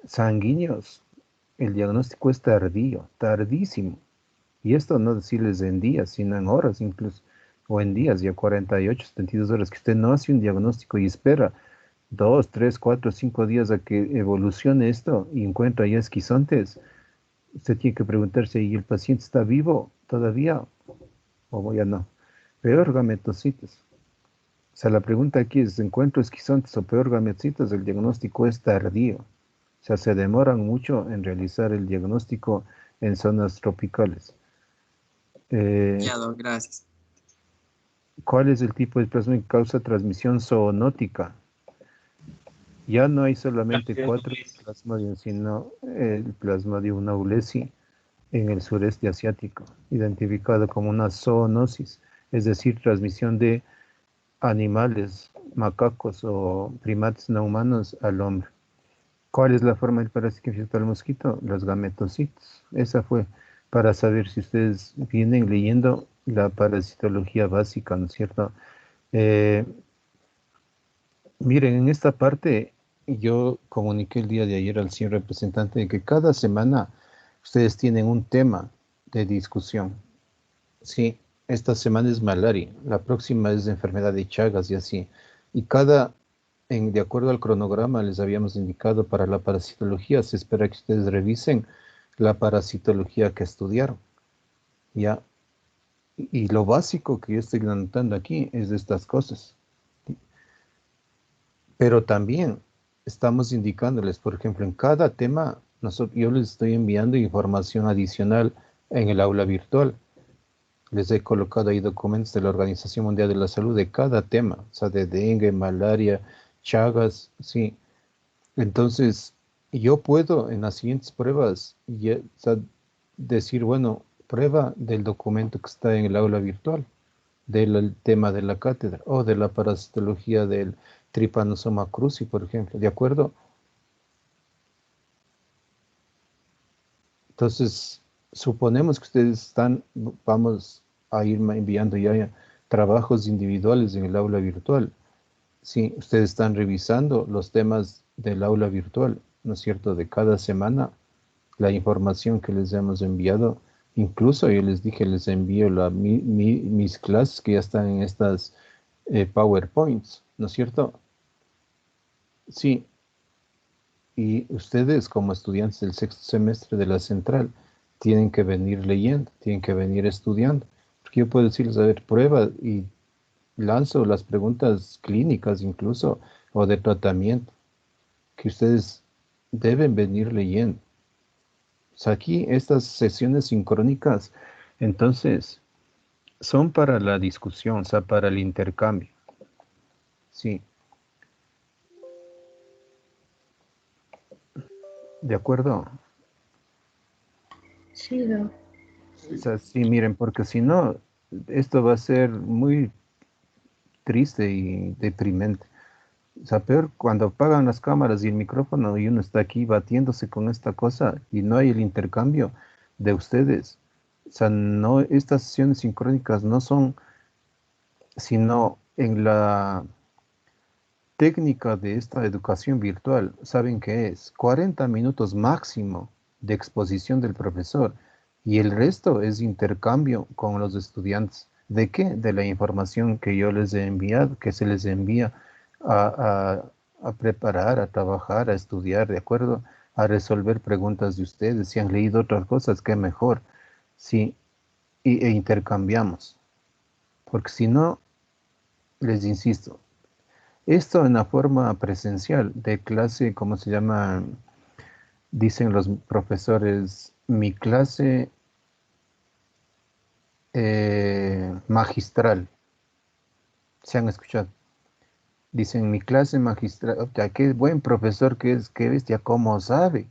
sanguíneos, el diagnóstico es tardío, tardísimo. Y esto no decirles en días, sino en horas incluso, o en días, ya 48, 72 horas, que usted no hace un diagnóstico y espera 2, 3, 4, 5 días a que evolucione esto y encuentra ya esquizontes. Usted tiene que preguntarse, ¿y el paciente está vivo todavía o ya no? Peor, gametocitos. O sea, la pregunta aquí es, ¿encuentro esquizontes o peor gametocitos? El diagnóstico es tardío. O sea, se demoran mucho en realizar el diagnóstico en zonas tropicales. Ya, Doc, gracias. ¿Cuál es el tipo de plasmodium que causa transmisión zoonótica? Ya no hay solamente 4 plasmodium, sino el Plasmodium knowlesi en el sureste asiático, identificado como una zoonosis, es decir, transmisión de animales, macacos o primates no humanos al hombre. ¿Cuál es la forma del parásito que infecta al mosquito? Los gametocitos. Esa fue para saber si ustedes vienen leyendo la parasitología básica, ¿no es cierto? Miren, en esta parte yo comuniqué el día de ayer al señor representante de que cada semana ustedes tienen un tema de discusión. Sí, esta semana es malaria, la próxima es enfermedad de Chagas y así. Y de acuerdo al cronograma les habíamos indicado para la parasitología, se espera que ustedes revisen la parasitología que estudiaron. ¿Ya? Y lo básico que yo estoy anotando aquí es de estas cosas. Pero también estamos indicándoles, por ejemplo, en cada tema, yo les estoy enviando información adicional en el aula virtual. Les he colocado ahí documentos de la Organización Mundial de la Salud de cada tema, o sea, de dengue, malaria, Chagas, sí. Entonces, yo puedo en las siguientes pruebas o sea, decir, bueno, prueba del documento que está en el aula virtual, del tema de la cátedra o de la parasitología del Trypanosoma cruzi, por ejemplo, ¿de acuerdo? Entonces, suponemos que ustedes vamos a ir enviando ya trabajos individuales en el aula virtual. Sí, ustedes están revisando los temas del aula virtual, ¿no es cierto? De cada semana, la información que les hemos enviado. Incluso yo les dije, les envío mis clases que ya están en estas PowerPoints, ¿no es cierto? Sí. Y ustedes, como estudiantes del sexto semestre de la central, tienen que venir leyendo, tienen que venir estudiando. Porque yo puedo decirles, a ver, prueba y lanzo las preguntas clínicas incluso, o de tratamiento, que ustedes deben venir leyendo. O sea, aquí estas sesiones sincrónicas, entonces, son para la discusión, o sea, para el intercambio. Sí. ¿De acuerdo? Sí, Doc. O sea, sí, miren, porque si no, esto va a ser muy triste y deprimente. O sea, peor cuando apagan las cámaras y el micrófono y uno está aquí batiéndose con esta cosa y no hay el intercambio de ustedes. O sea, no, estas sesiones sincrónicas no son, sino en la técnica de esta educación virtual, ¿saben qué es? 40 minutos máximo de exposición del profesor y el resto es intercambio con los estudiantes. ¿De qué? De la información que yo les he enviado, que se les envía a preparar, a trabajar, a estudiar, ¿de acuerdo? A resolver preguntas de ustedes. Si han leído otras cosas, qué mejor. Sí, e intercambiamos. Porque si no, les insisto, esto en la forma presencial de clase, ¿cómo se llama? Dicen los profesores, mi clase magistral. ¿Se han escuchado? Dicen, mi clase magistral. O sea, qué buen profesor que es, qué bestia, cómo sabe.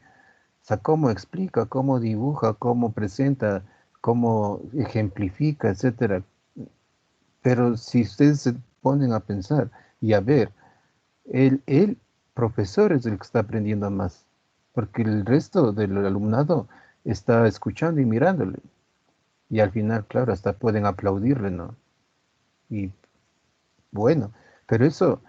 O sea, cómo explica, cómo dibuja, cómo presenta, cómo ejemplifica, etcétera. Pero si ustedes se ponen a pensar y a ver, el profesor es el que está aprendiendo más, porque el resto del alumnado está escuchando y mirándole. Y al final, claro, hasta pueden aplaudirle, ¿no? Y bueno, pero eso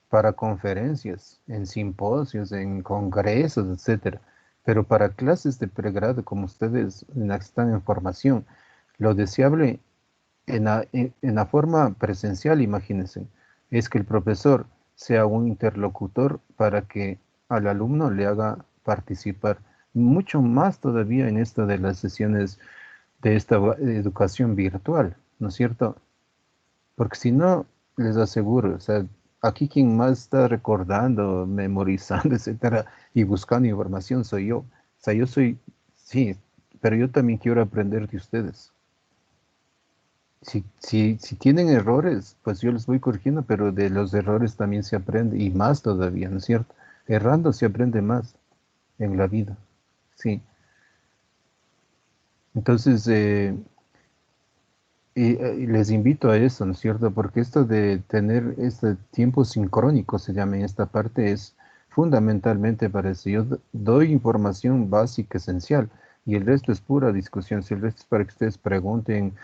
para conferencias, en simposios, en congresos, etcétera. Pero para clases de pregrado, como ustedes están en formación, lo deseable en la forma presencial, imagínense, es que el profesor sea un interlocutor para que al alumno le haga participar mucho más todavía en esto de las sesiones de esta educación virtual, ¿no es cierto? Porque si no, les aseguro, o sea, aquí quien más está recordando, memorizando, etcétera, y buscando información soy yo. O sea, yo soy, sí, pero yo también quiero aprender de ustedes. Si tienen errores, pues yo los voy corrigiendo, pero de los errores también se aprende, y más todavía, ¿no es cierto? Errando se aprende más en la vida, sí. Entonces, y les invito a eso, ¿no es cierto? Porque esto de tener este tiempo sincrónico, se llama en esta parte, es fundamentalmente para eso. Yo doy información básica, esencial, y el resto es pura discusión. Si el resto es para que ustedes pregunten,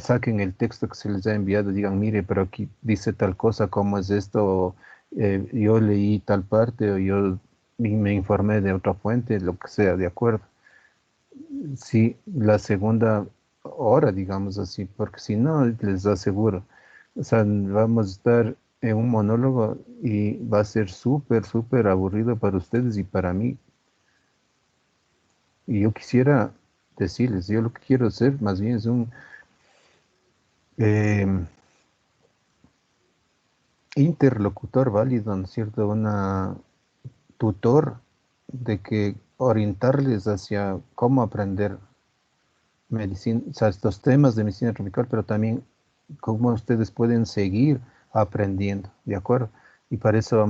saquen el texto que se les ha enviado, digan, mire, pero aquí dice tal cosa, ¿cómo es esto? O, yo leí tal parte, o yo me informé de otra fuente, lo que sea, ¿de acuerdo? Sí, la segunda hora, digamos así, porque si no, les aseguro, o sea, vamos a estar en un monólogo y va a ser súper, súper aburrido para ustedes y para mí. Y yo quisiera decirles, yo lo que quiero hacer más bien es un interlocutor válido, ¿no es cierto? Una tutor de que orientarles hacia cómo aprender medicina, o sea, estos temas de medicina tropical, pero también cómo ustedes pueden seguir aprendiendo, ¿de acuerdo? Y para eso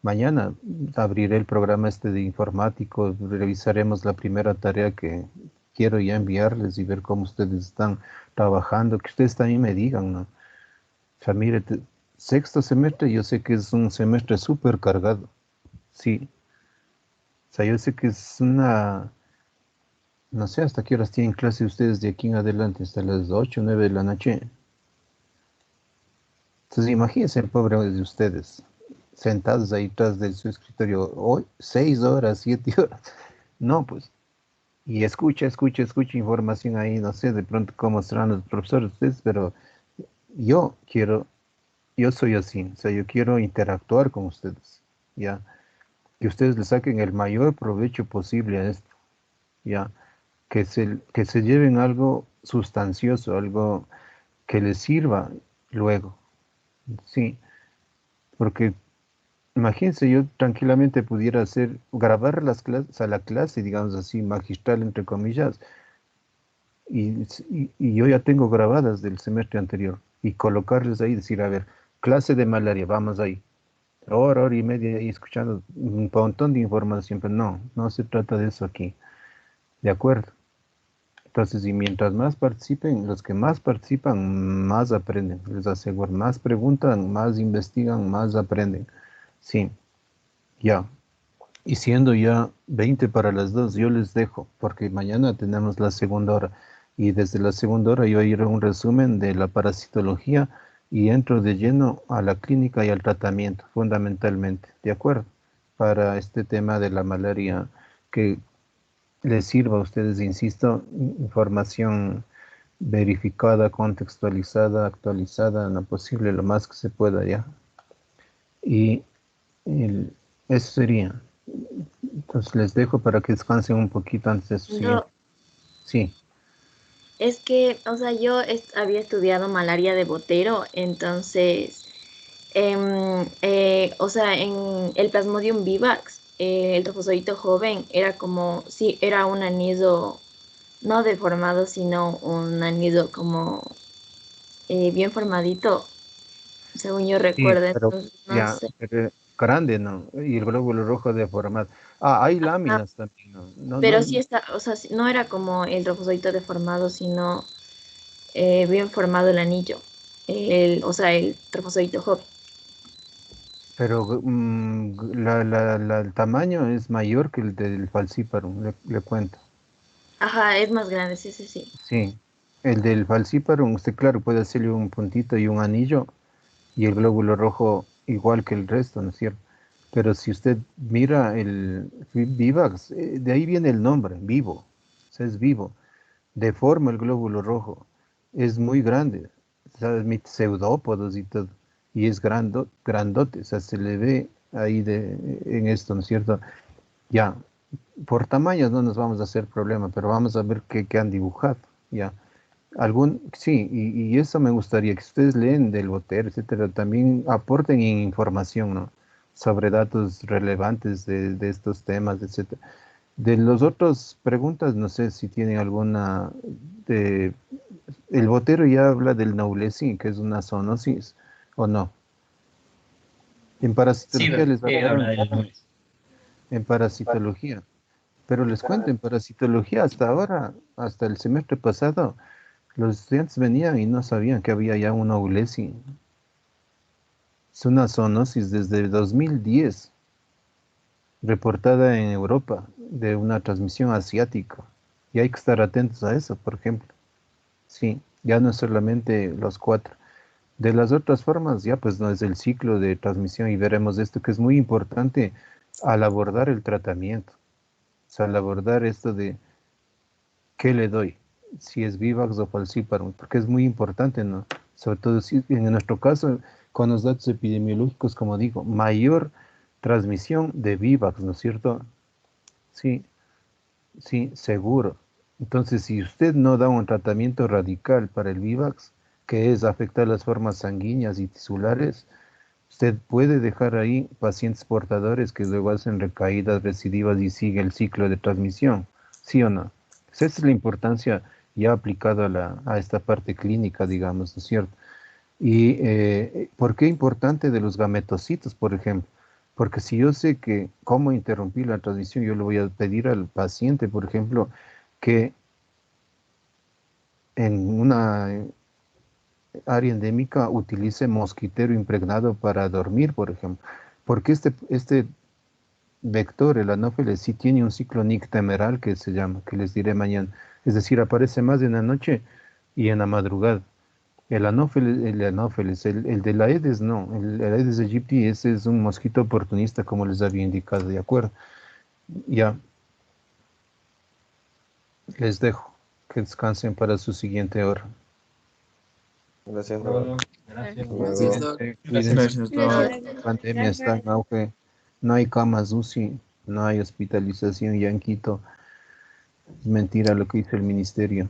mañana abriré el programa este de informático, revisaremos la primera tarea que quiero ya enviarles y ver cómo ustedes están trabajando, que ustedes también me digan, ¿no? O sea, mire, sexto semestre yo sé que es un semestre súper cargado, sí. O sea, yo sé que es una... No sé hasta qué horas tienen clase ustedes de aquí en adelante, hasta las 8 o 9 de la noche. Entonces imagínense el pobre de ustedes, sentados ahí tras de su escritorio, hoy 6 horas, 7 horas. No, pues. Y escucha información ahí, no sé de pronto cómo serán los profesores ustedes, pero yo soy así, o sea, yo quiero interactuar con ustedes, ¿ya? que ustedes le saquen el mayor provecho posible a esto, ya, que se lleven algo sustancioso, algo que les sirva luego, sí, porque imagínense, yo tranquilamente pudiera grabar las clases, a la clase, digamos así, magistral, entre comillas, y yo ya tengo grabadas del semestre anterior, y colocarles ahí, decir, a ver, clase de malaria, vamos ahí, hora y media ahí escuchando un montón de información, pero no se trata de eso aquí, ¿de acuerdo? Entonces, y mientras más participen, los que más participan, más aprenden, les aseguro, más preguntan, más investigan, más aprenden, sí, ya. Y siendo ya 20 para las 2, yo les dejo, porque mañana tenemos la segunda hora. Y desde la segunda hora yo iré a un resumen de la parasitología y entro de lleno a la clínica y al tratamiento, fundamentalmente, ¿de acuerdo? Para este tema de la malaria, que les sirva a ustedes, insisto, información verificada, contextualizada, actualizada, en lo posible, lo más que se pueda ya. Y eso sería. Entonces les dejo para que descansen un poquito antes de su siguiente. Sí. Es que, o sea, yo había estudiado malaria de Botero, entonces, o sea, en el Plasmodium vivax, el trofozoito joven era como, sí, era un anillo no deformado, sino un anillo como bien formadito, según yo Sí, recuerdo, pero entonces, no ya, sé. pero grande, ¿no? Y el glóbulo rojo deformado. Ah, hay láminas también, ¿no? Pero sí está, o sea, no era como el trofozoito deformado, sino bien formado el anillo, o sea, el trofozoito joven. Pero el tamaño es mayor que el del falciparum, le cuento. Ajá, es más grande, sí, sí, sí. Sí, el del falciparum, usted claro, puede hacerle un puntito y un anillo, y el glóbulo rojo igual que el resto, ¿no es cierto? Pero si usted mira el Vivax, de ahí viene el nombre, vivo, o sea, es vivo, deforma el glóbulo rojo, es muy grande, ¿sabes? Pseudópodos y todo, y es grandote, o sea, se le ve ahí en esto, ¿no es cierto? Ya, por tamaños no nos vamos a hacer problema, pero vamos a ver qué han dibujado, ya. Sí, y eso me gustaría, que ustedes leen del Botero, etcétera, también aporten información, ¿no? Sobre datos relevantes de estos temas, etcétera. De los otros preguntas, no sé si tienen alguna el Botero ya habla del Naulesi, que es una zoonosis, ¿o no? En parasitología les hablaron habla de los nombres. en parasitología, pero les cuento, en parasitología hasta ahora, hasta el semestre pasado, los estudiantes venían y no sabían que había ya una Naulesi. Es una zoonosis desde 2010, reportada en Europa, de una transmisión asiática. Y hay que estar atentos a eso, por ejemplo. Sí, ya no es solamente los 4. De las otras formas, ya pues no es el ciclo de transmisión y veremos esto que es muy importante al abordar el tratamiento. O sea, al abordar esto de qué le doy, si es Vivax o Falciparum, porque es muy importante, ¿no? Sobre todo si en nuestro caso, con los datos epidemiológicos, como digo, mayor transmisión de Vivax, ¿no es cierto? Sí, sí, seguro. Entonces, si usted no da un tratamiento radical para el Vivax, que es afectar las formas sanguíneas y tisulares, usted puede dejar ahí pacientes portadores que luego hacen recaídas recidivas y sigue el ciclo de transmisión, ¿sí o no? Pues esa es la importancia ya aplicada a esta parte clínica, digamos, ¿no es cierto? ¿Y por qué importante de los gametocitos, por ejemplo? Porque si yo sé que cómo interrumpir la transmisión, yo le voy a pedir al paciente, por ejemplo, que en una área endémica utilice mosquitero impregnado para dormir, por ejemplo. Porque este vector, el anófeles, sí tiene un ciclo nictemeral que se llama, que les diré mañana. Es decir, aparece más en la noche y en la madrugada. El de la Aedes no, el Aedes aegypti, ese es un mosquito oportunista, como les había indicado, ¿de acuerdo? Ya, les dejo, que descansen para su siguiente hora. Gracias, Luego, Doc. gracias. Gracias, Doc. Cuídense, Gracias, Doc. la pandemia está en auge. No hay camas UCI, no hay hospitalización ya en Quito. Es mentira lo que dice el ministerio.